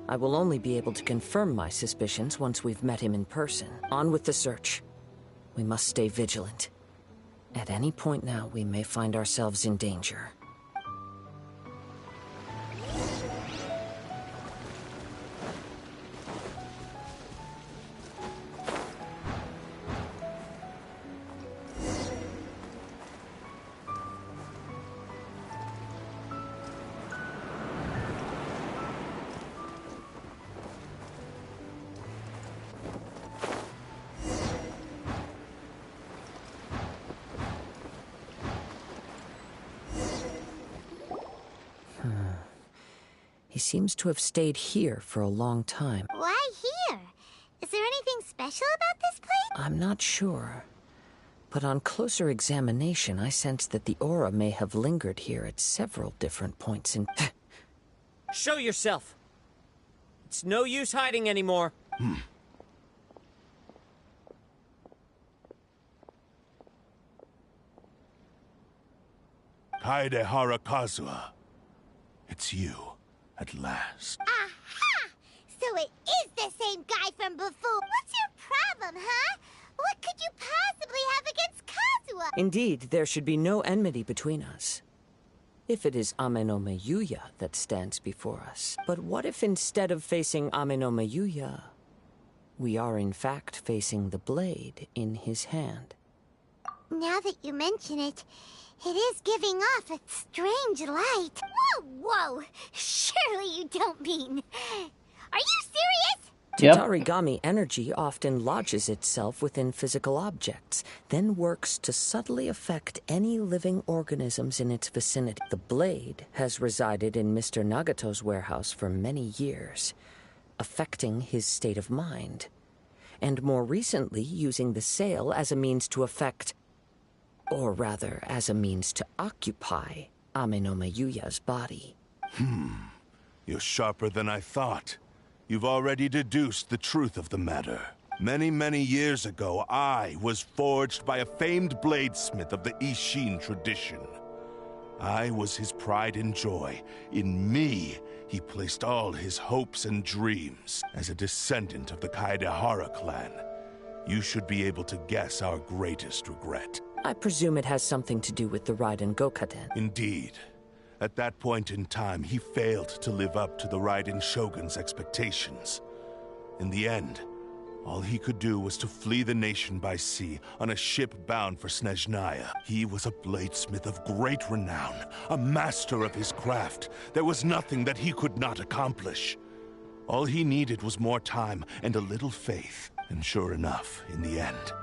I will only be able to confirm my suspicions once we've met him in person. On with the search. We must stay vigilant. At any point now, we may find ourselves in danger. He seems to have stayed here for a long time. Why here? Is there anything special about this place? I'm not sure. But on closer examination, I sense that the aura may have lingered here at several different points in... Show yourself! It's no use hiding anymore. Kaedehara Kazuha. It's you, at last. Aha! So it is the same guy from before. What's your problem, huh? What could you possibly have against Kazuha? Indeed, there should be no enmity between us. If it is Ame no Yuya that stands before us. But what if instead of facing Ame no Yuya, we are in fact facing the blade in his hand? Now that you mention it, it is giving off a strange light. Whoa, whoa! Surely you don't mean... Are you serious? Yep. Tatarigami energy often lodges itself within physical objects, then works to subtly affect any living organisms in its vicinity. The blade has resided in Mr. Nagato's warehouse for many years, affecting his state of mind, and more recently using the sale as a means to affect, or rather as a means to occupy, Ame no Yuya's body. You're sharper than I thought. You've already deduced the truth of the matter. Many, many years ago, I was forged by a famed bladesmith of the Ishin tradition. I was his pride and joy. In me, he placed all his hopes and dreams. As a descendant of the Kaedehara clan, you should be able to guess our greatest regret. I presume it has something to do with the Raiden Gokaden. Indeed. At that point in time, he failed to live up to the Raiden Shogun's expectations. In the end, all he could do was to flee the nation by sea on a ship bound for Snezhnaya. He was a bladesmith of great renown, a master of his craft. There was nothing that he could not accomplish. All he needed was more time and a little faith. And sure enough, in the end,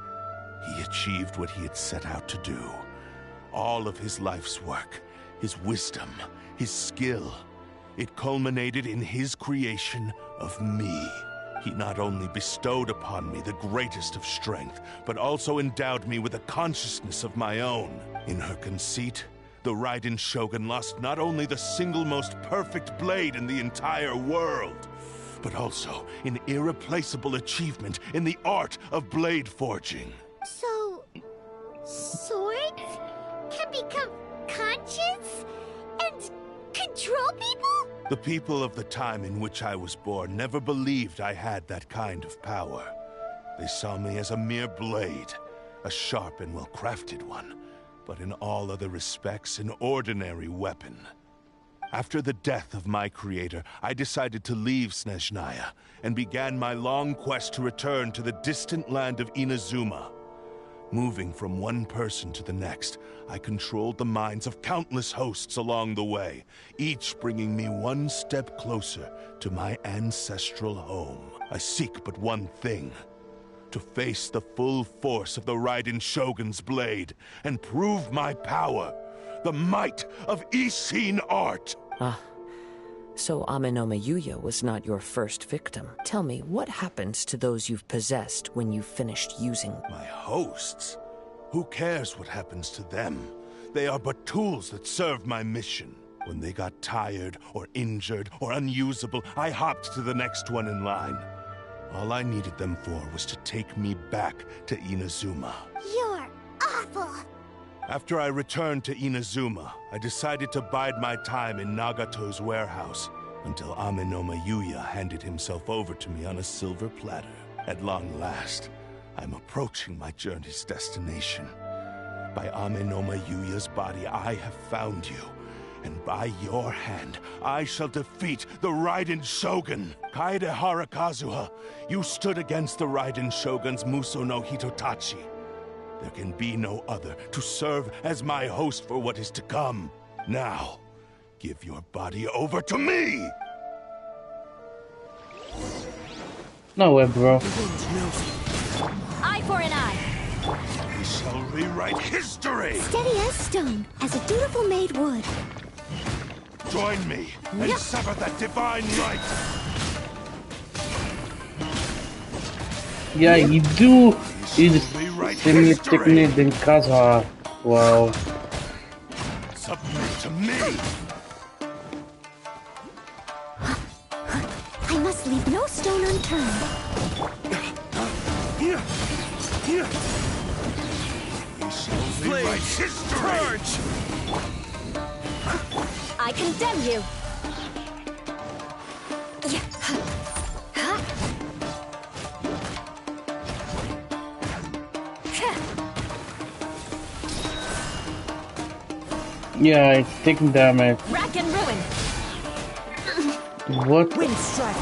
he achieved what he had set out to do. All of his life's work, his wisdom, his skill, it culminated in his creation of me. He not only bestowed upon me the greatest of strength, but also endowed me with a consciousness of my own. In her conceit, the Raiden Shogun lost not only the single most perfect blade in the entire world, but also an irreplaceable achievement in the art of blade forging. So, swords can become conscious and control people? The people of the time in which I was born never believed I had that kind of power. They saw me as a mere blade, a sharp and well-crafted one, but in all other respects an ordinary weapon. After the death of my creator, I decided to leave Snezhnaya and began my long quest to return to the distant land of Inazuma. Moving from one person to the next, I controlled the minds of countless hosts along the way, each bringing me one step closer to my ancestral home. I seek but one thing: to face the full force of the Raiden Shogun's blade and prove my power, the might of Ishin art. So Amenoma Yuya was not your first victim. Tell me, what happens to those you've possessed when you've finished using? My hosts? Who cares what happens to them? They are but tools that serve my mission. When they got tired, or injured, or unusable, I hopped to the next one in line. All I needed them for was to take me back to Inazuma. You're awful. After I returned to Inazuma, I decided to bide my time in Nagato's warehouse until Amenoma Yuya handed himself over to me on a silver platter. At long last, I'm approaching my journey's destination. By Amenoma Yuya's body, I have found you, and by your hand, I shall defeat the Raiden Shogun. Kaedehara Kazuha, you stood against the Raiden Shogun's Muso no Hitotachi. There can be no other to serve as my host for what is to come. Now, give your body over to me! No way, bro. Eye for an eye. We shall rewrite history! Steady as stone, as a dutiful maid would. Join me and sever that divine light! Yeah, you do. It's significantly than Kazuha. Wow. Submit to me! I must leave no stone unturned. We shall rewrite history! I condemn you. Yeah, it's taking damage. Rack and ruin. What? Wind strike.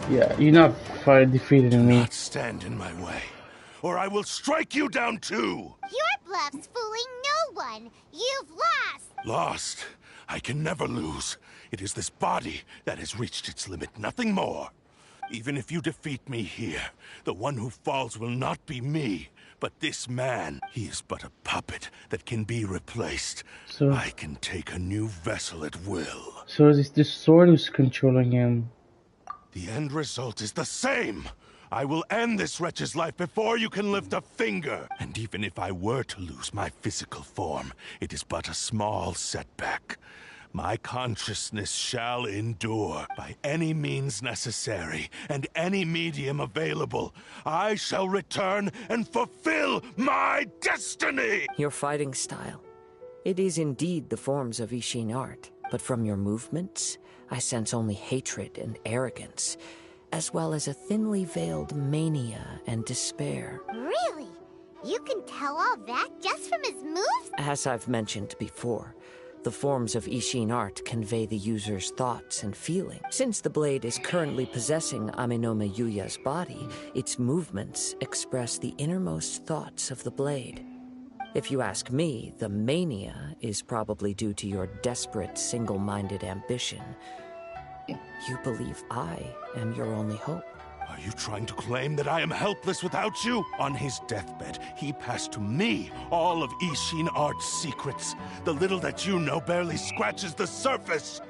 Yeah, you're not defeating me. Not stand in my way, or I will strike you down too! Your bluff's fooling no one. You've lost. Lost? I can never lose. It is this body that has reached its limit, nothing more. Even if you defeat me here, the one who falls will not be me, but this man. He is but a puppet that can be replaced. So, I can take a new vessel at will. so is this sword who's controlling him? The end result is the same! I will end this wretch's life before you can lift a finger! And even if I were to lose my physical form, it is but a small setback. My consciousness shall endure by any means necessary and any medium available. I shall return and fulfill my destiny! Your fighting style. It is indeed the forms of Ishin art, but from your movements, I sense only hatred and arrogance, as well as a thinly veiled mania and despair. Really? You can tell all that just from his moves? As I've mentioned before, the forms of Ishin art convey the user's thoughts and feelings. Since the blade is currently possessing Aminome Yuya's body, its movements express the innermost thoughts of the blade. If you ask me, the mania is probably due to your desperate, single-minded ambition. You believe I am your only hope. Are you trying to claim that I am helpless without you? On his deathbed, he passed to me all of Ishin Art's secrets. The little that you know barely scratches the surface.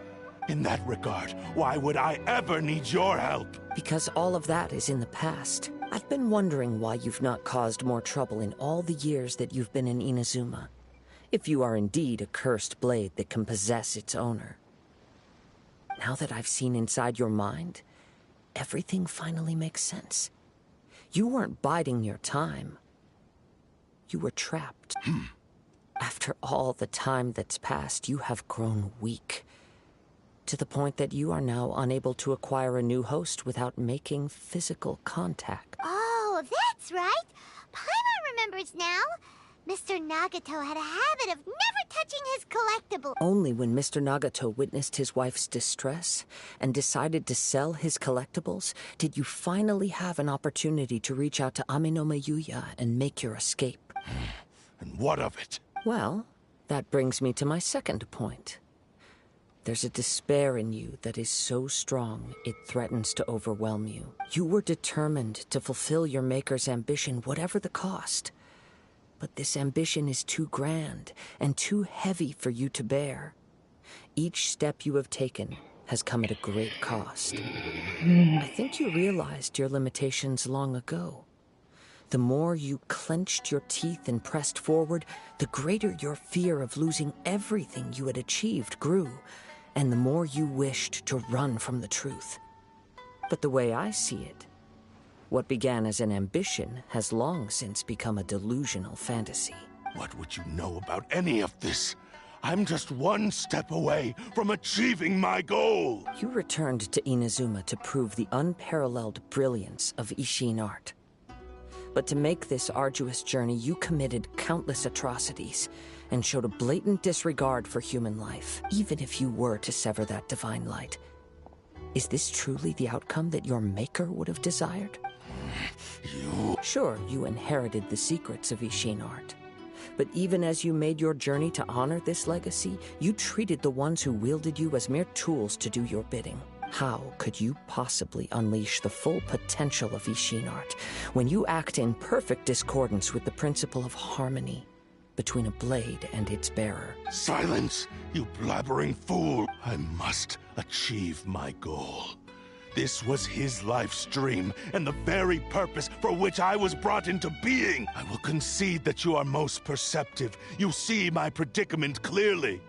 In that regard, why would I ever need your help? Because all of that is in the past. I've been wondering why you've not caused more trouble in all the years that you've been in Inazuma. If you are indeed a cursed blade that can possess its owner. Now that I've seen inside your mind, everything finally makes sense. You weren't biding your time. You were trapped. After all the time that's passed, you have grown weak. To the point that you are now unable to acquire a new host without making physical contact. Oh, that's right. Paimon remembers now. Mr. Nagato had a habit of never touching his collectible. Only when Mr. Nagato witnessed his wife's distress and decided to sell his collectibles did you finally have an opportunity to reach out to Aminome Yuya and make your escape. And what of it? Well, that brings me to my second point. There's a despair in you that is so strong it threatens to overwhelm you. You were determined to fulfill your maker's ambition, whatever the cost. But this ambition is too grand and too heavy for you to bear. Each step you have taken has come at a great cost. I think you realized your limitations long ago. The more you clenched your teeth and pressed forward, the greater your fear of losing everything you had achieved grew, and the more you wished to run from the truth. But the way I see it, what began as an ambition has long since become a delusional fantasy. What would you know about any of this? I'm just one step away from achieving my goal! You returned to Inazuma to prove the unparalleled brilliance of Ishin art. But to make this arduous journey, you committed countless atrocities and showed a blatant disregard for human life, even if you were to sever that divine light. Is this truly the outcome that your maker would have desired? You... Sure, you inherited the secrets of Ishin art. But even as you made your journey to honor this legacy, you treated the ones who wielded you as mere tools to do your bidding. How could you possibly unleash the full potential of Ishin art when you act in perfect discordance with the principle of harmony between a blade and its bearer? Silence, you blabbering fool! I must achieve my goal. This was his life's dream, and the very purpose for which I was brought into being. I will concede that you are most perceptive. You see my predicament clearly.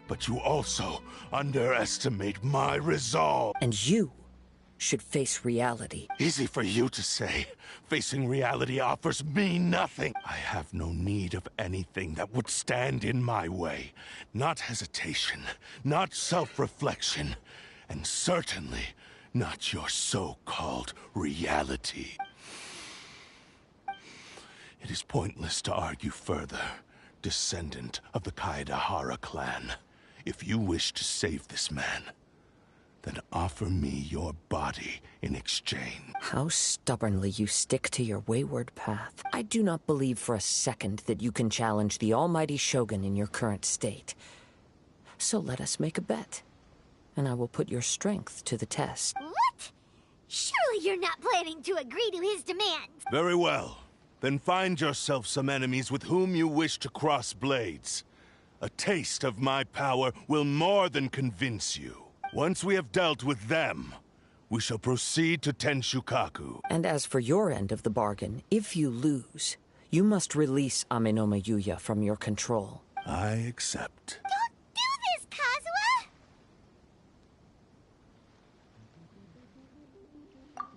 But you also underestimate my resolve. And you should face reality. Easy for you to say. Facing reality offers me nothing. I have no need of anything that would stand in my way. Not hesitation, not self-reflection, and certainly not your so-called reality. It is pointless to argue further, descendant of the Kaedahara clan. If you wish to save this man, then offer me your body in exchange. How stubbornly you stick to your wayward path. I do not believe for a second that you can challenge the almighty Shogun in your current state. So let us make a bet, and I will put your strength to the test. What? Surely you're not planning to agree to his demands. Very well. Then find yourself some enemies with whom you wish to cross blades. A taste of my power will more than convince you. Once we have dealt with them, we shall proceed to Tenshukaku. And as for your end of the bargain, if you lose, you must release Aminome Yuya from your control. I accept. Don't do this, Kazuha!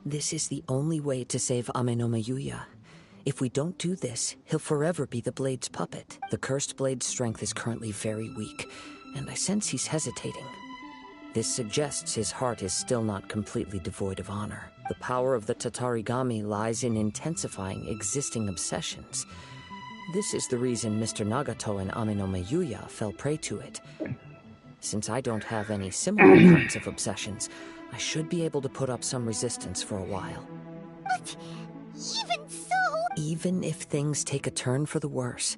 This is the only way to save Ame no Mayuya. If we don't do this, he'll forever be the Blade's puppet. The Cursed Blade's strength is currently very weak, and I sense he's hesitating. This suggests his heart is still not completely devoid of honor. The power of the Tatarigami lies in intensifying existing obsessions. This is the reason Mr. Nagato and Ame no Mayuya fell prey to it. Since I don't have any similar kinds of obsessions, I should be able to put up some resistance for a while. But even so... Even if things take a turn for the worse,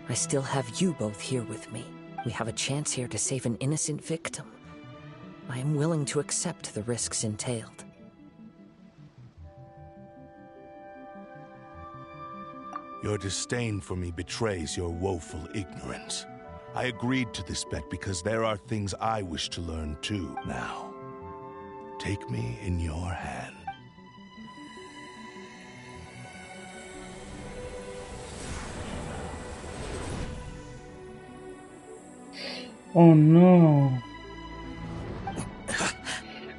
I still have you both here with me. We have a chance here to save an innocent victim. I am willing to accept the risks entailed. Your disdain for me betrays your woeful ignorance. I agreed to this bet because there are things I wish to learn too. Now, take me in your hand. Oh no.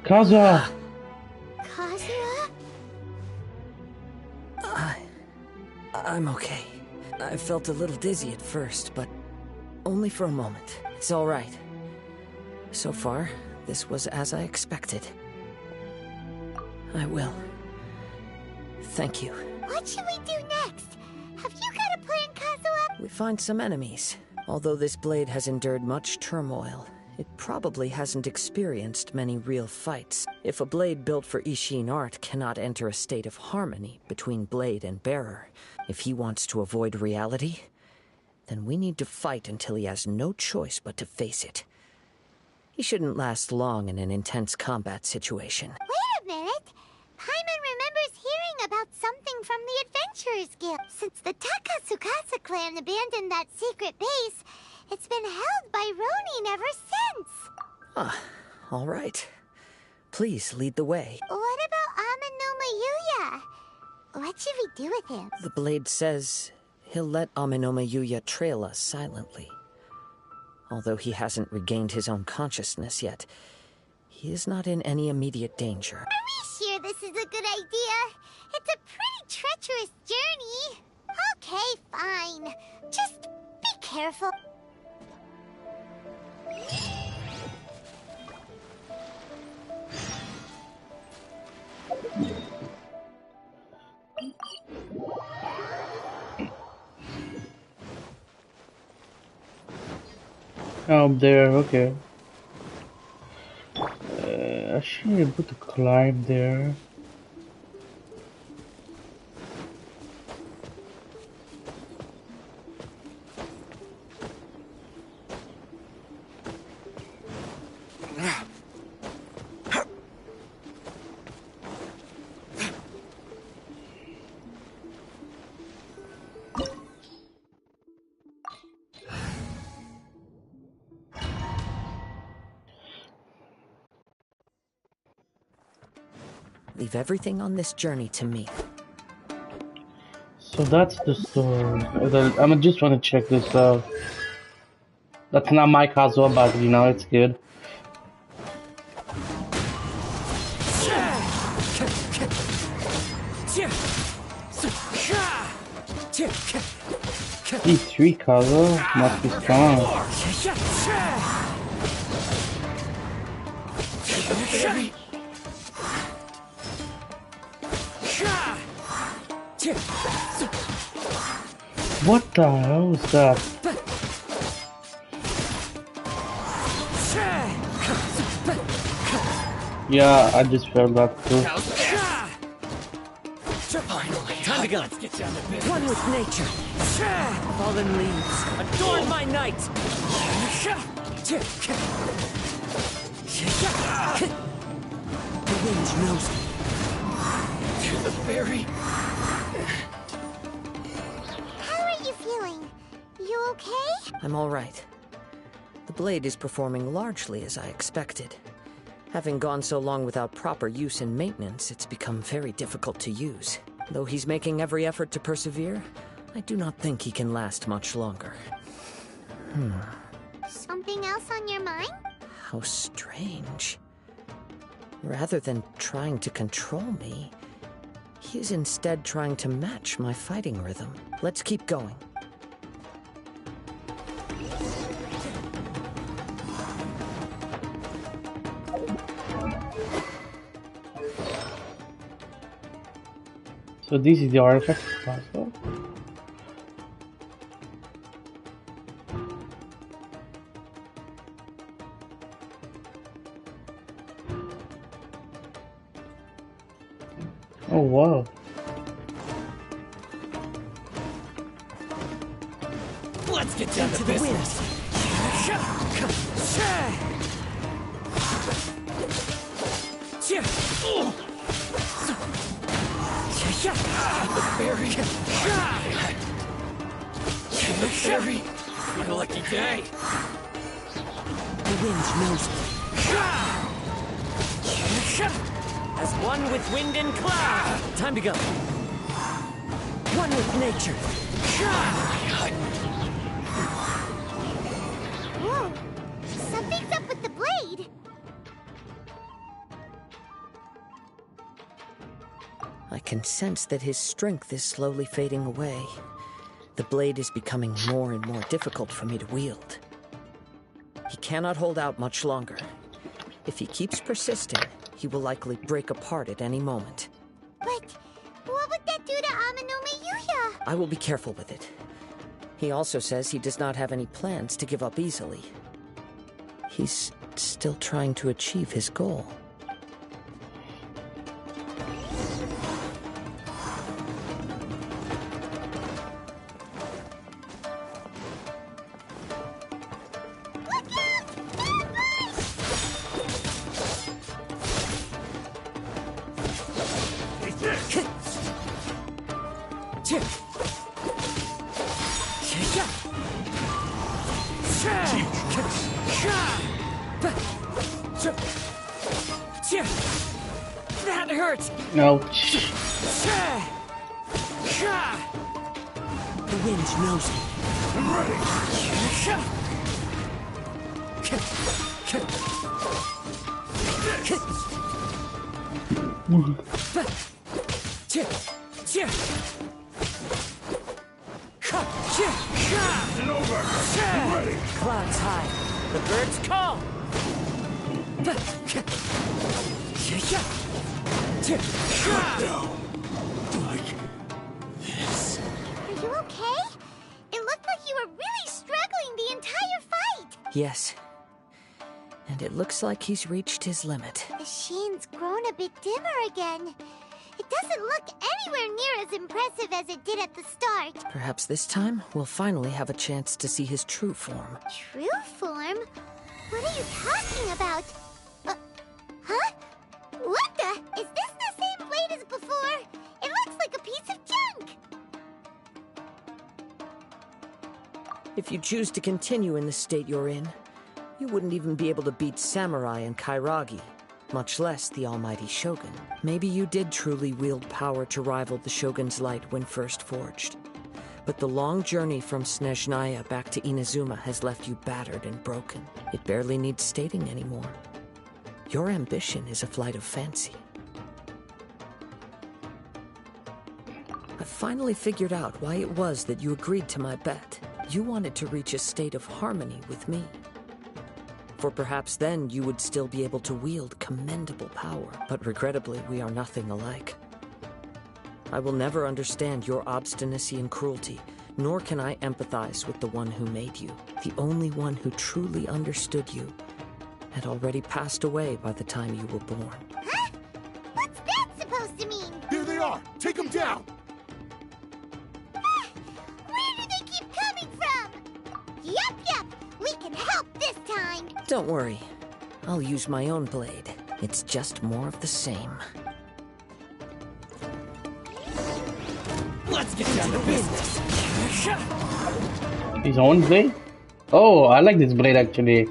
Kazuha! Kazuha? I'm okay. I felt a little dizzy at first, but only for a moment. It's all right. So far, this was as I expected. I will. Thank you. What should we do next? Have you got a plan, Kazuha? We find some enemies. Although this blade has endured much turmoil, it probably hasn't experienced many real fights. If a blade built for Ishin art cannot enter a state of harmony between blade and bearer, if he wants to avoid reality, then we need to fight until he has no choice but to face it. He shouldn't last long in an intense combat situation. Wait a minute! Paimon remembers hearing about something from the Adventurers Guild. Since the Takasukasa clan abandoned that secret base, it's been held by Ronin ever since. Ah, all right. Please lead the way. What about Ame no Mayuya? What should we do with him? The blade says he'll let Ame no Mayuya trail us silently. Although he hasn't regained his own consciousness yet, he is not in any immediate danger. Are we sure this is a good idea? It's a pretty treacherous journey. Okay, fine. Just be careful. Oh, there, okay. I should be able to climb there. Leave everything on this journey to me. So that's the story. I just want to check this out. That's not my Kazuha, but you know, it's good. E3 Kazuha must be strong. What the hell is that? Yeah, I just felt that too. Finally, time to go. Let's get down to business. One with nature. Fallen leaves, adorn my night. The wind knows me. To the berry. How are you feeling? You okay? I'm all right. The blade is performing largely as I expected. Having gone so long without proper use and maintenance, it's become very difficult to use. Though he's making every effort to persevere, I do not think he can last much longer. Something else on your mind? How strange. Rather than trying to control me, he is instead trying to match my fighting rhythm. Let's keep going. So this is the artifact puzzle. Oh wow. Let's get down to business. The fairy. What a lucky day. The wind knows me. As one with wind and cloud. Time to go. One with nature. Whoa! Something's up with the blade! I can sense that his strength is slowly fading away. The blade is becoming more and more difficult for me to wield. He cannot hold out much longer. If he keeps persisting, he will likely break apart at any moment. But what would that do to Amanome Yuya? I will be careful with it. He also says he does not have any plans to give up easily. He's still trying to achieve his goal. That hurts! Ouch. The wind knows me. I'm ready. And over. I'm ready. Clouds high. The birds call. No. Like this. Are you okay? It looked like you were really struggling the entire fight! Yes. And it looks like he's reached his limit. The sheen's grown a bit dimmer again. It doesn't look anywhere near as impressive as it did at the start. Perhaps this time, we'll finally have a chance to see his true form. True form? What are you talking about? Huh? What the? Is this the same blade as before? It looks like a piece of junk! If you choose to continue in the state you're in, you wouldn't even be able to beat Samurai and Kairagi, much less the almighty Shogun. Maybe you did truly wield power to rival the Shogun's light when first forged. But the long journey from Snezhnaya back to Inazuma has left you battered and broken. It barely needs stating anymore. Your ambition is a flight of fancy. I finally figured out why it was that you agreed to my bet. You wanted to reach a state of harmony with me. For perhaps then you would still be able to wield commendable power. But regrettably, we are nothing alike. I will never understand your obstinacy and cruelty, nor can I empathize with the one who made you. The only one who truly understood you had already passed away by the time you were born. Huh? What's that supposed to mean? There they are! Take them down! Where do they keep coming from? Yup, we can help this time. Don't worry. I'll use my own blade. It's just more of the same. Let's get down to business. His own blade? Oh, I like this blade actually.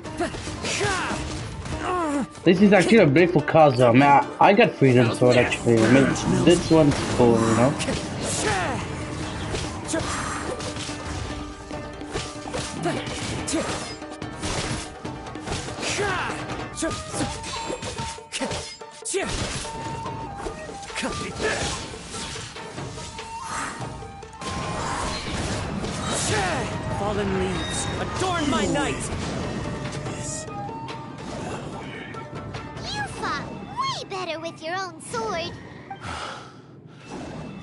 This is actually a blade for Kazuha. Man, I got Freedom Sword actually. I mean, this one's cool, you know? Shit! Fallen leaves, adorn my night! You fought way better with your own sword.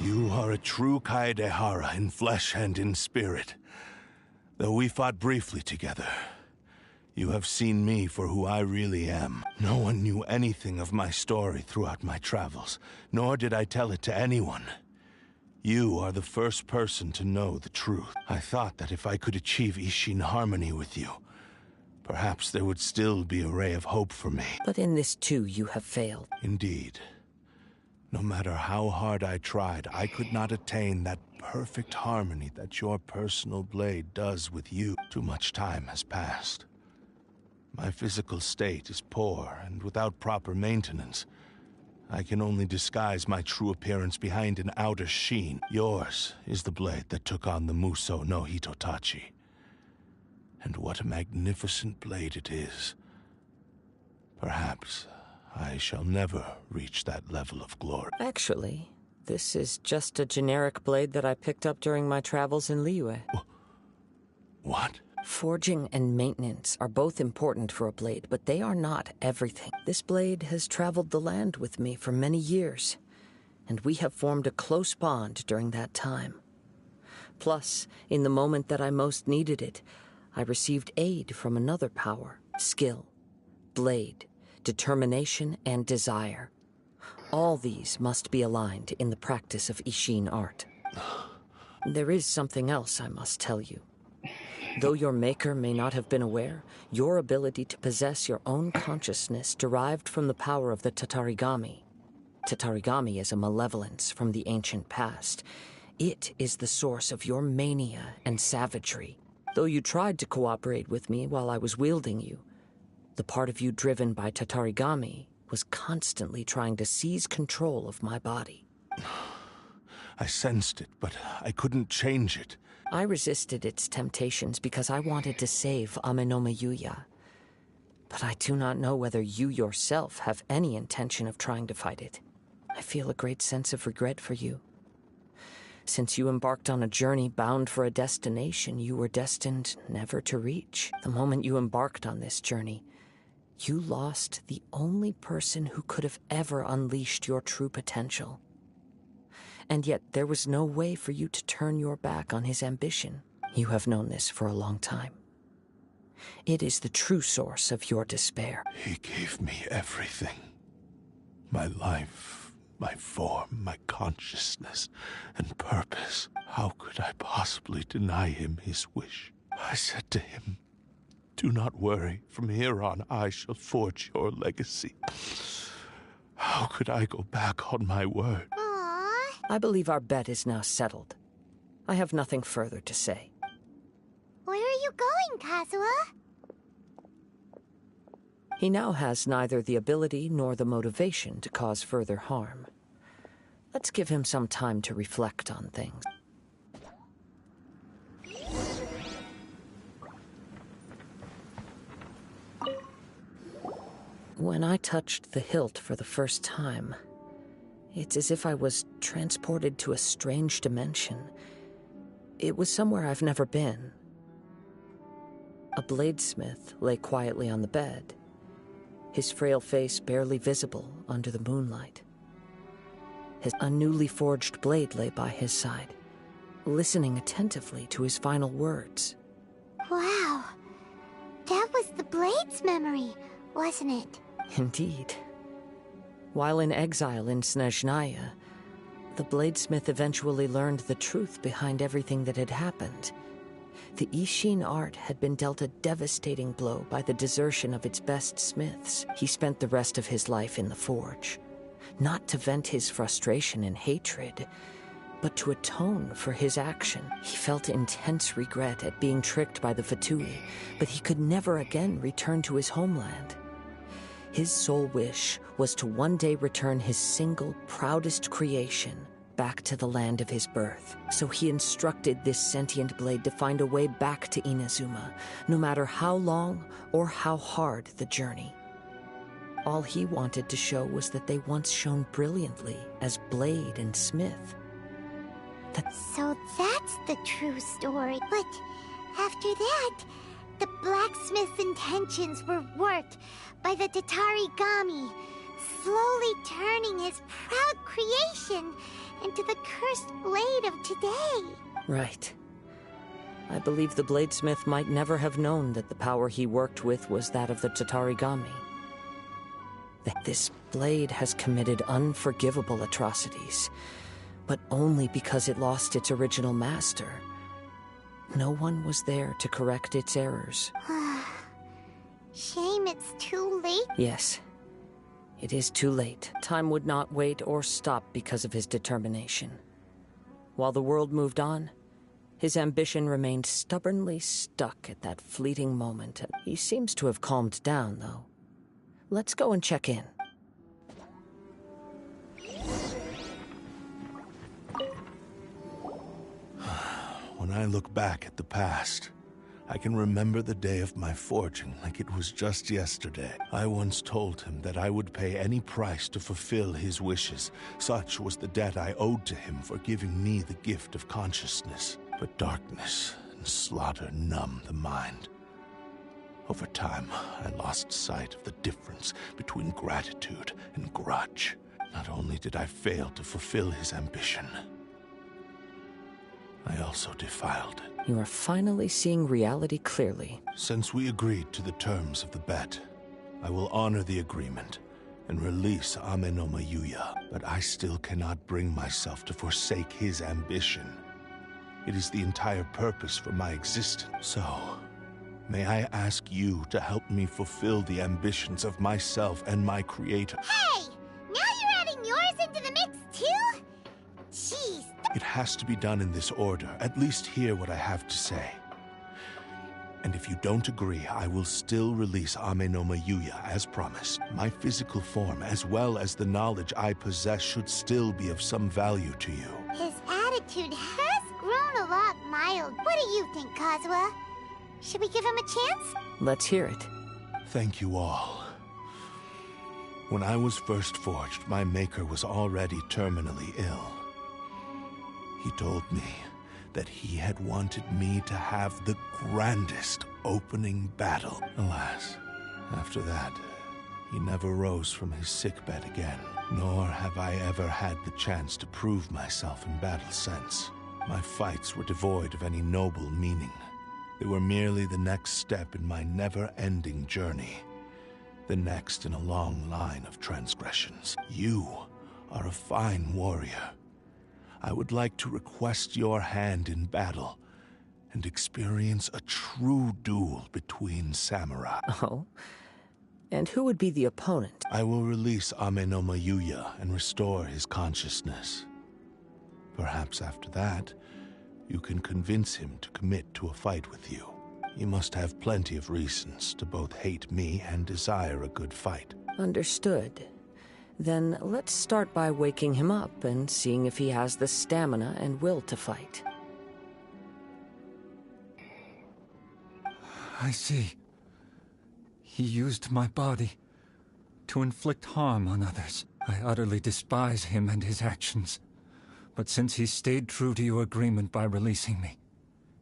You are a true Kaedehara in flesh and in spirit. Though we fought briefly together, you have seen me for who I really am. No one knew anything of my story throughout my travels, nor did I tell it to anyone. You are the first person to know the truth. I thought that if I could achieve Ishin harmony with you, perhaps there would still be a ray of hope for me. But in this too, you have failed. Indeed. No matter how hard I tried, I could not attain that perfect harmony that your personal blade does with you. Too much time has passed. My physical state is poor, and without proper maintenance, I can only disguise my true appearance behind an outer sheen. Yours is the blade that took on the Muso no Hitotachi. And what a magnificent blade it is. Perhaps I shall never reach that level of glory. Actually, this is just a generic blade that I picked up during my travels in Liyue. What? Forging and maintenance are both important for a blade, but they are not everything. This blade has traveled the land with me for many years, and we have formed a close bond during that time. Plus, in the moment that I most needed it, I received aid from another power: skill, blade, determination, and desire. All these must be aligned in the practice of Ishin art. There is something else I must tell you. Though your maker may not have been aware, your ability to possess your own consciousness derived from the power of the Tatarigami. Tatarigami is a malevolence from the ancient past. It is the source of your mania and savagery. Though you tried to cooperate with me while I was wielding you, the part of you driven by Tatarigami was constantly trying to seize control of my body. I sensed it, but I couldn't change it. I resisted its temptations because I wanted to save Amenome Yuya. But I do not know whether you yourself have any intention of trying to fight it. I feel a great sense of regret for you. Since you embarked on a journey bound for a destination you were destined never to reach. The moment you embarked on this journey, you lost the only person who could have ever unleashed your true potential. And yet there was no way for you to turn your back on his ambition. You have known this for a long time. It is the true source of your despair. He gave me everything. My life, my form, my consciousness, and purpose. How could I possibly deny him his wish? I said to him, "Do not worry. From here on, I shall forge your legacy." How could I go back on my word? I believe our bet is now settled. I have nothing further to say. Where are you going, Kazuha? He now has neither the ability nor the motivation to cause further harm. Let's give him some time to reflect on things. When I touched the hilt for the first time, it's as if I was transported to a strange dimension. It was somewhere I've never been. A bladesmith lay quietly on the bed, his frail face barely visible under the moonlight. A newly forged blade lay by his side, listening attentively to his final words. Wow. That was the Blade's memory, wasn't it? Indeed. While in exile in Snezhnaya, the bladesmith eventually learned the truth behind everything that had happened. The Ishin art had been dealt a devastating blow by the desertion of its best smiths. He spent the rest of his life in the forge, not to vent his frustration and hatred, but to atone for his action. He felt intense regret at being tricked by the Fatui, but he could never again return to his homeland. His sole wish was to one day return his single, proudest creation back to the land of his birth. So he instructed this sentient blade to find a way back to Inazuma, no matter how long or how hard the journey. All he wanted to show was that they once shone brilliantly as blade and smith. So that's the true story. But after that, the blacksmith's intentions were warped by the Tatarigami, slowly turning his proud creation into the cursed blade of today. Right. I believe the bladesmith might never have known that the power he worked with was that of the Tatarigami. That this blade has committed unforgivable atrocities, but only because it lost its original master. No one was there to correct its errors. Shame it's too late. Yes, it is too late. Time would not wait or stop because of his determination. While the world moved on, his ambition remained stubbornly stuck at that fleeting moment. He seems to have calmed down, though. Let's go and check in. When I look back at the past, I can remember the day of my forging like it was just yesterday. I once told him that I would pay any price to fulfill his wishes. Such was the debt I owed to him for giving me the gift of consciousness. But darkness and slaughter numb the mind. Over time, I lost sight of the difference between gratitude and grudge. Not only did I fail to fulfill his ambition, I also defiled it. You are finally seeing reality clearly. Since we agreed to the terms of the bet, I will honor the agreement and release Ame no Mayuya, but I still cannot bring myself to forsake his ambition. It is the entire purpose for my existence. So, may I ask you to help me fulfill the ambitions of myself and my creator? Hey! Now you're adding yours into the mix, too? Jeez. It has to be done in this order. At least hear what I have to say. And if you don't agree, I will still release Ame no Mayuya as promised. My physical form, as well as the knowledge I possess, should still be of some value to you. His attitude has grown a lot mild. What do you think, Kazuha? Should we give him a chance? Let's hear it. Thank you all. When I was first forged, my maker was already terminally ill. He told me that he had wanted me to have the grandest opening battle. Alas, after that, he never rose from his sickbed again, nor have I ever had the chance to prove myself in battle since. My fights were devoid of any noble meaning. They were merely the next step in my never-ending journey, the next in a long line of transgressions. You are a fine warrior. I would like to request your hand in battle and experience a true duel between samurai. Oh? And who would be the opponent? I will release Ame no Mayuya and restore his consciousness. Perhaps after that, you can convince him to commit to a fight with you. He must have plenty of reasons to both hate me and desire a good fight. Understood. Then let's start by waking him up and seeing if he has the stamina and will to fight. I see. He used my body to inflict harm on others. I utterly despise him and his actions. But since he stayed true to your agreement by releasing me,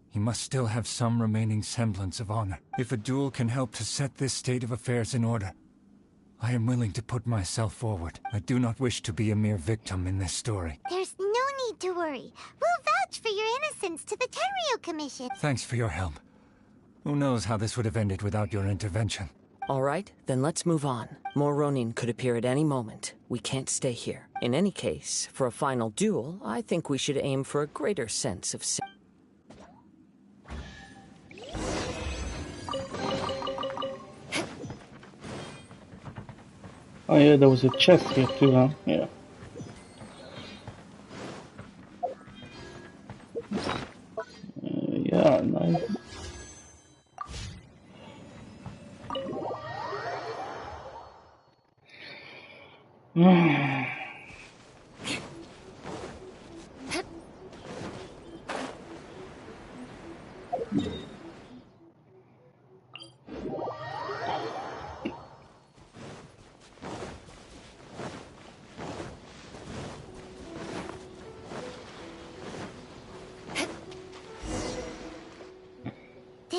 he must still have some remaining semblance of honor. If a duel can help to set this state of affairs in order, I am willing to put myself forward. I do not wish to be a mere victim in this story. There's no need to worry. We'll vouch for your innocence to the Tenryu Commission. Thanks for your help. Who knows how this would have ended without your intervention. All right, then let's move on. More Ronin could appear at any moment. We can't stay here. In any case, for a final duel, I think we should aim for a greater sense of Oh yeah, there was a chest here too, huh? Yeah. Yeah, nice.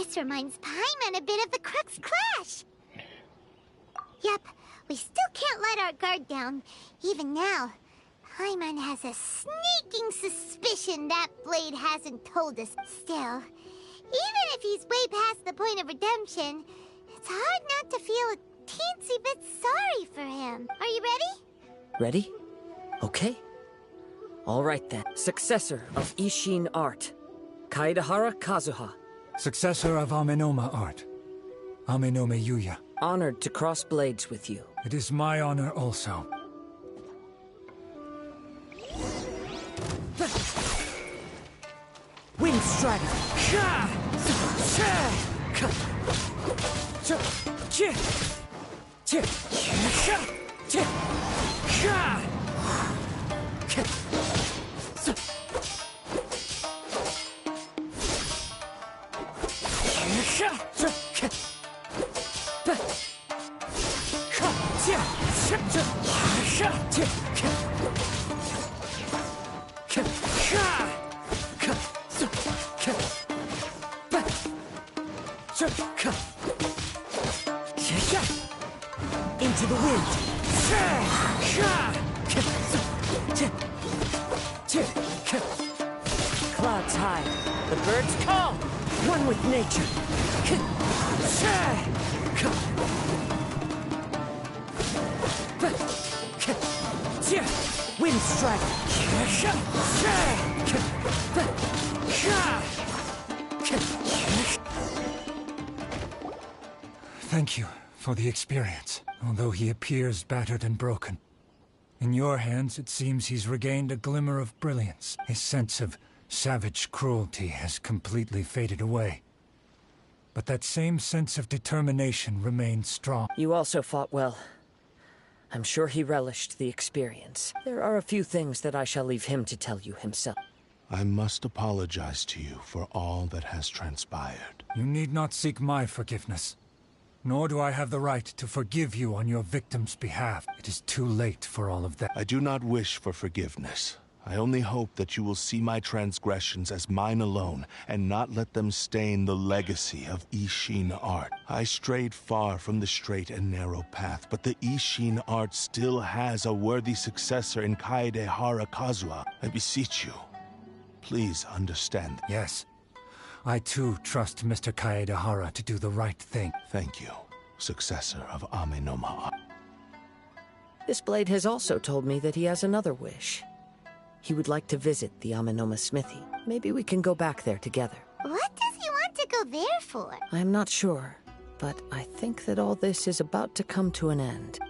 This reminds Paimon a bit of the Crux Clash. Yep, we still can't let our guard down, even now. Paimon has a sneaking suspicion that Blade hasn't told us. Still, even if he's way past the point of redemption, it's hard not to feel a teensy bit sorry for him. Are you ready? Ready? Okay. All right then. Successor of Ishin art, Kaedahara Kazuha. Successor of Amenoma art, Amenome Yuya. Honored to cross blades with you. It is my honor also. Wind Strider! Into the wind! Clouds high, the birds call, one with nature. Wind strike! Thank you for the experience, although he appears battered and broken. In your hands, it seems he's regained a glimmer of brilliance. His sense of savage cruelty has completely faded away. But that same sense of determination remains strong. You also fought well. I'm sure he relished the experience. There are a few things that I shall leave him to tell you himself. I must apologize to you for all that has transpired. You need not seek my forgiveness. Nor do I have the right to forgive you on your victim's behalf. It is too late for all of that. I do not wish for forgiveness. I only hope that you will see my transgressions as mine alone, and not let them stain the legacy of Ishin art. I strayed far from the straight and narrow path, but the Ishin art still has a worthy successor in Kaedahara Kazuha. I beseech you, please understand. Yes. I too trust Mr. Kaedahara to do the right thing. Thank you, successor of Amenoma. This blade has also told me that he has another wish. He would like to visit the Amenoma smithy. Maybe we can go back there together. What does he want to go there for? I'm not sure, but I think that all this is about to come to an end.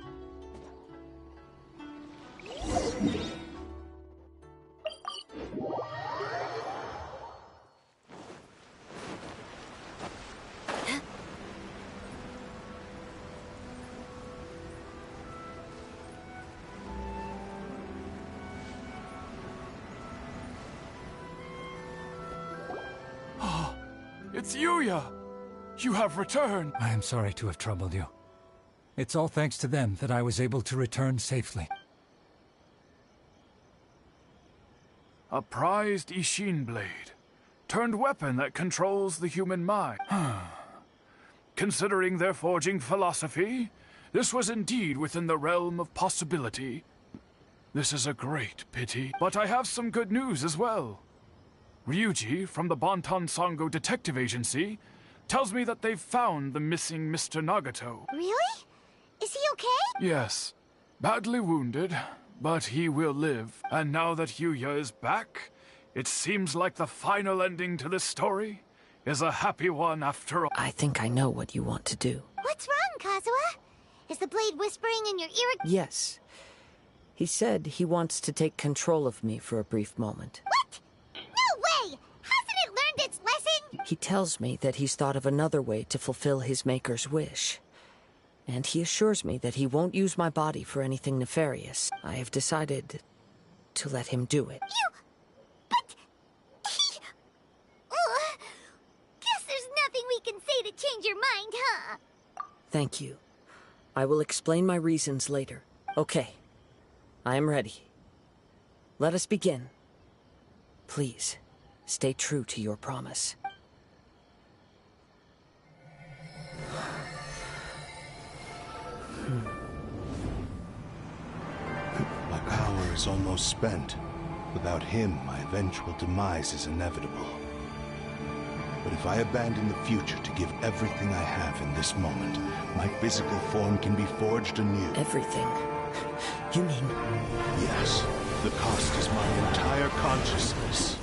It's Yuya! You have returned! I am sorry to have troubled you. It's all thanks to them that I was able to return safely. A prized Ishin blade, turned weapon that controls the human mind. Considering their forging philosophy, this was indeed within the realm of possibility. This is a great pity, but I have some good news as well. Ryuji, from the Bonton Sango Detective Agency, tells me that they've found the missing Mr. Nagato. Really? Is he okay? Yes. Badly wounded, but he will live. And now that Yuya is back, it seems like the final ending to this story is a happy one after all. I think I know what you want to do. What's wrong, Kazuha? Is the blade whispering in your ear? Yes. He said he wants to take control of me for a brief moment. What? No way! Hasn't it learned its lesson? He tells me that he's thought of another way to fulfill his maker's wish. And he assures me that he won't use my body for anything nefarious. I have decided to let him do it. But... Guess there's nothing we can say to change your mind, huh? Thank you. I will explain my reasons later. Okay. I am ready. Let us begin. Please, stay true to your promise. strength's almost spent. Without him, my eventual demise is inevitable. But if I abandon the future to give everything I have in this moment, my physical form can be forged anew. Everything? You mean... Yes. The cost is my entire consciousness.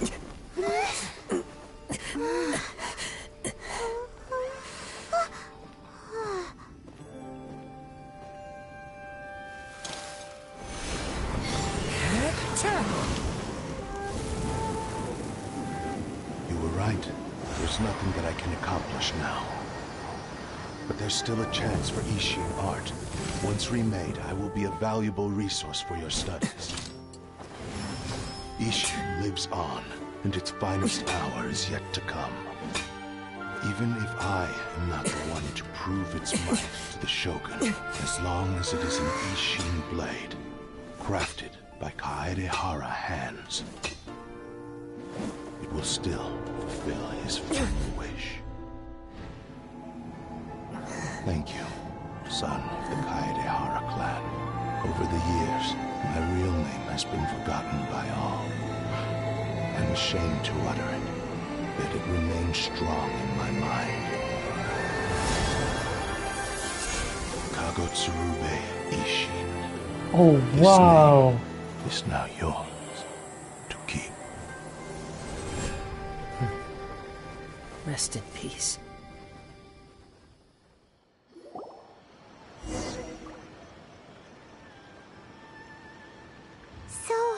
You were right. There's nothing that I can accomplish now. But there's still a chance for Ishin art. Once remade, I will be a valuable resource for your studies. Ishin lives on, and its finest hour is yet to come. Even if I am not the one to prove its might to the Shogun, as long as it is an Ishin blade, crafted by Kaedehara hands, it will still fulfill his final wish. Thank you, son of the Kaedehara clan. Over the years, my real name has been forgotten by all. I'm ashamed to utter it, yet it remains strong in my mind. Kagotsurube Ishin. Oh, wow. This name is now yours to keep. Rest in peace. So,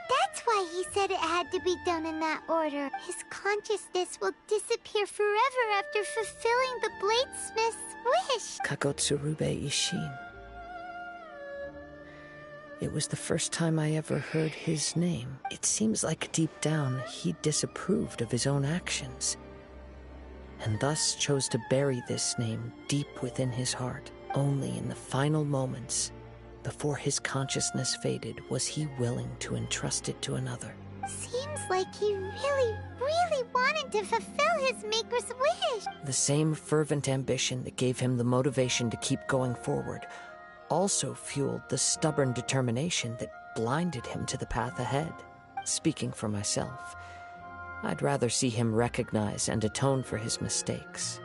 that's why he said it had to be done in that order. His consciousness will disappear forever after fulfilling the bladesmith's wish. Kagotsurube Ishin. It was the first time I ever heard his name. It seems like deep down he disapproved of his own actions, and thus chose to bury this name deep within his heart. Only in the final moments, before his consciousness faded, was he willing to entrust it to another. Seems like he really, really wanted to fulfill his maker's wish. The same fervent ambition that gave him the motivation to keep going forward also fueled the stubborn determination that blinded him to the path ahead. Speaking for myself, I'd rather see him recognize and atone for his mistakes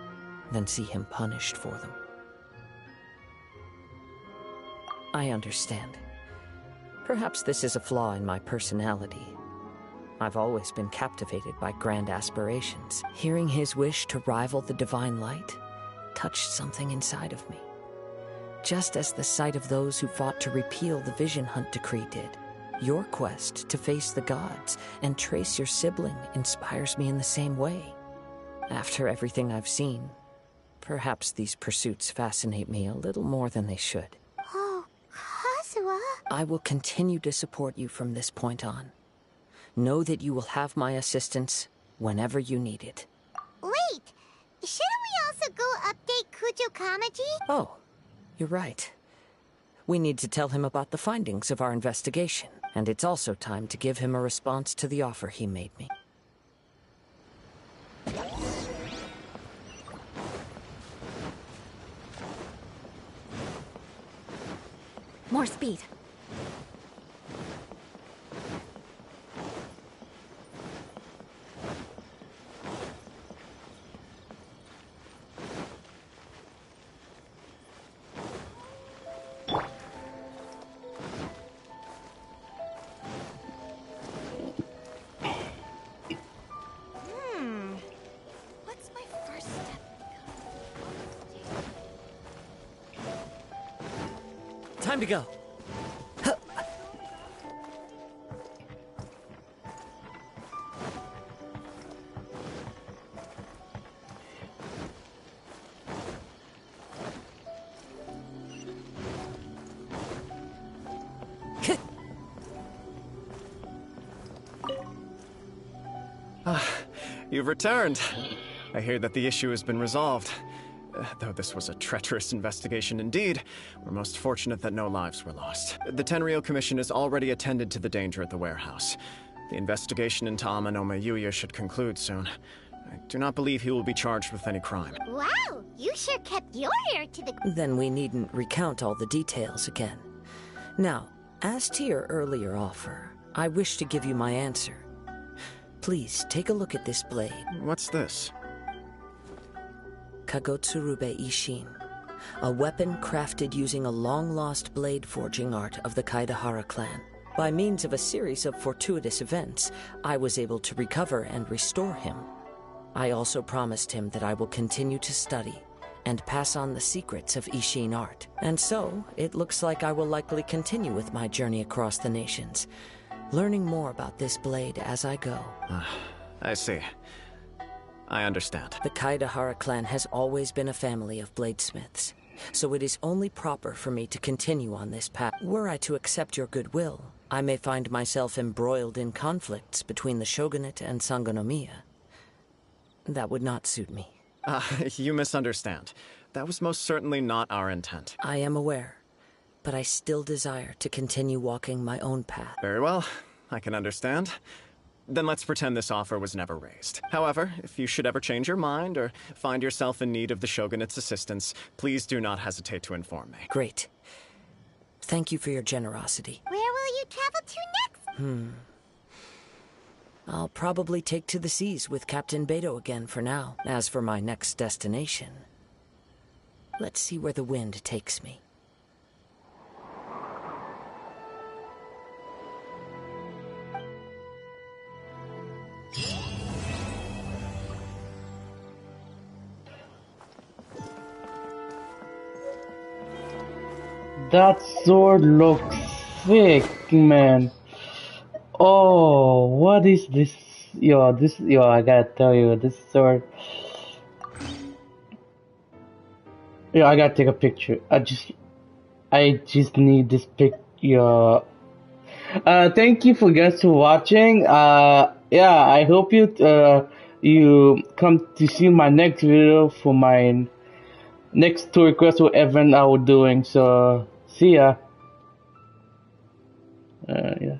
than see him punished for them. I understand. Perhaps this is a flaw in my personality. I've always been captivated by grand aspirations. Hearing his wish to rival the divine light touched something inside of me, just as the sight of those who fought to repeal the Vision Hunt decree did. Your quest to face the gods and trace your sibling inspires me in the same way. After everything I've seen, perhaps these pursuits fascinate me a little more than they should. Oh, Kazuha. I will continue to support you from this point on. Know that you will have my assistance whenever you need it. Wait, shouldn't we also go update Kujo Kamaji? Oh, you're right. We need to tell him about the findings of our investigation, and it's also time to give him a response to the offer he made me. More speed. What's my first step? Time to go. You've returned. I hear that the issue has been resolved. Though this was a treacherous investigation indeed, we're most fortunate that no lives were lost. The Tenryou Commission has already attended to the danger at the warehouse. The investigation into Amano Mayuya should conclude soon. I do not believe he will be charged with any crime. Wow, you sure kept your ear to the... Then we needn't recount all the details again. Now, As to your earlier offer, I wish to give you my answer. Please take a look at this blade. What's this? Kagotsurube Ishin, a weapon crafted using a long-lost blade forging art of the Kaidahara clan. By means of a series of fortuitous events, I was able to recover and restore him. I also promised him that I will continue to study and pass on the secrets of Ishin art. And so, it looks like I will likely continue with my journey across the nations, learning more about this blade as I go. I see. I understand. The Kaidahara clan has always been a family of bladesmiths, so it is only proper for me to continue on this path. Were I to accept your goodwill, I may find myself embroiled in conflicts between the shogunate and Sangonomiya. That would not suit me. You misunderstand. That was most certainly not our intent. I am aware, but I still desire to continue walking my own path. Very well. I can understand. Then let's pretend this offer was never raised. However, if you should ever change your mind or find yourself in need of the shogunate's assistance, please do not hesitate to inform me. Great. Thank you for your generosity. Where will you travel to next? I'll probably take to the seas with Captain Beto again for now. As for my next destination, let's see where the wind takes me. That sword looks sick, man. Oh, what is this? Yo, I gotta tell you, this sword. Yo, I gotta take a picture. I just need this pic. Yo. Thank you for guys for watching. Yeah, I hope you come to see my next video for my next tour quest or event I was doing. So, see ya. Yeah.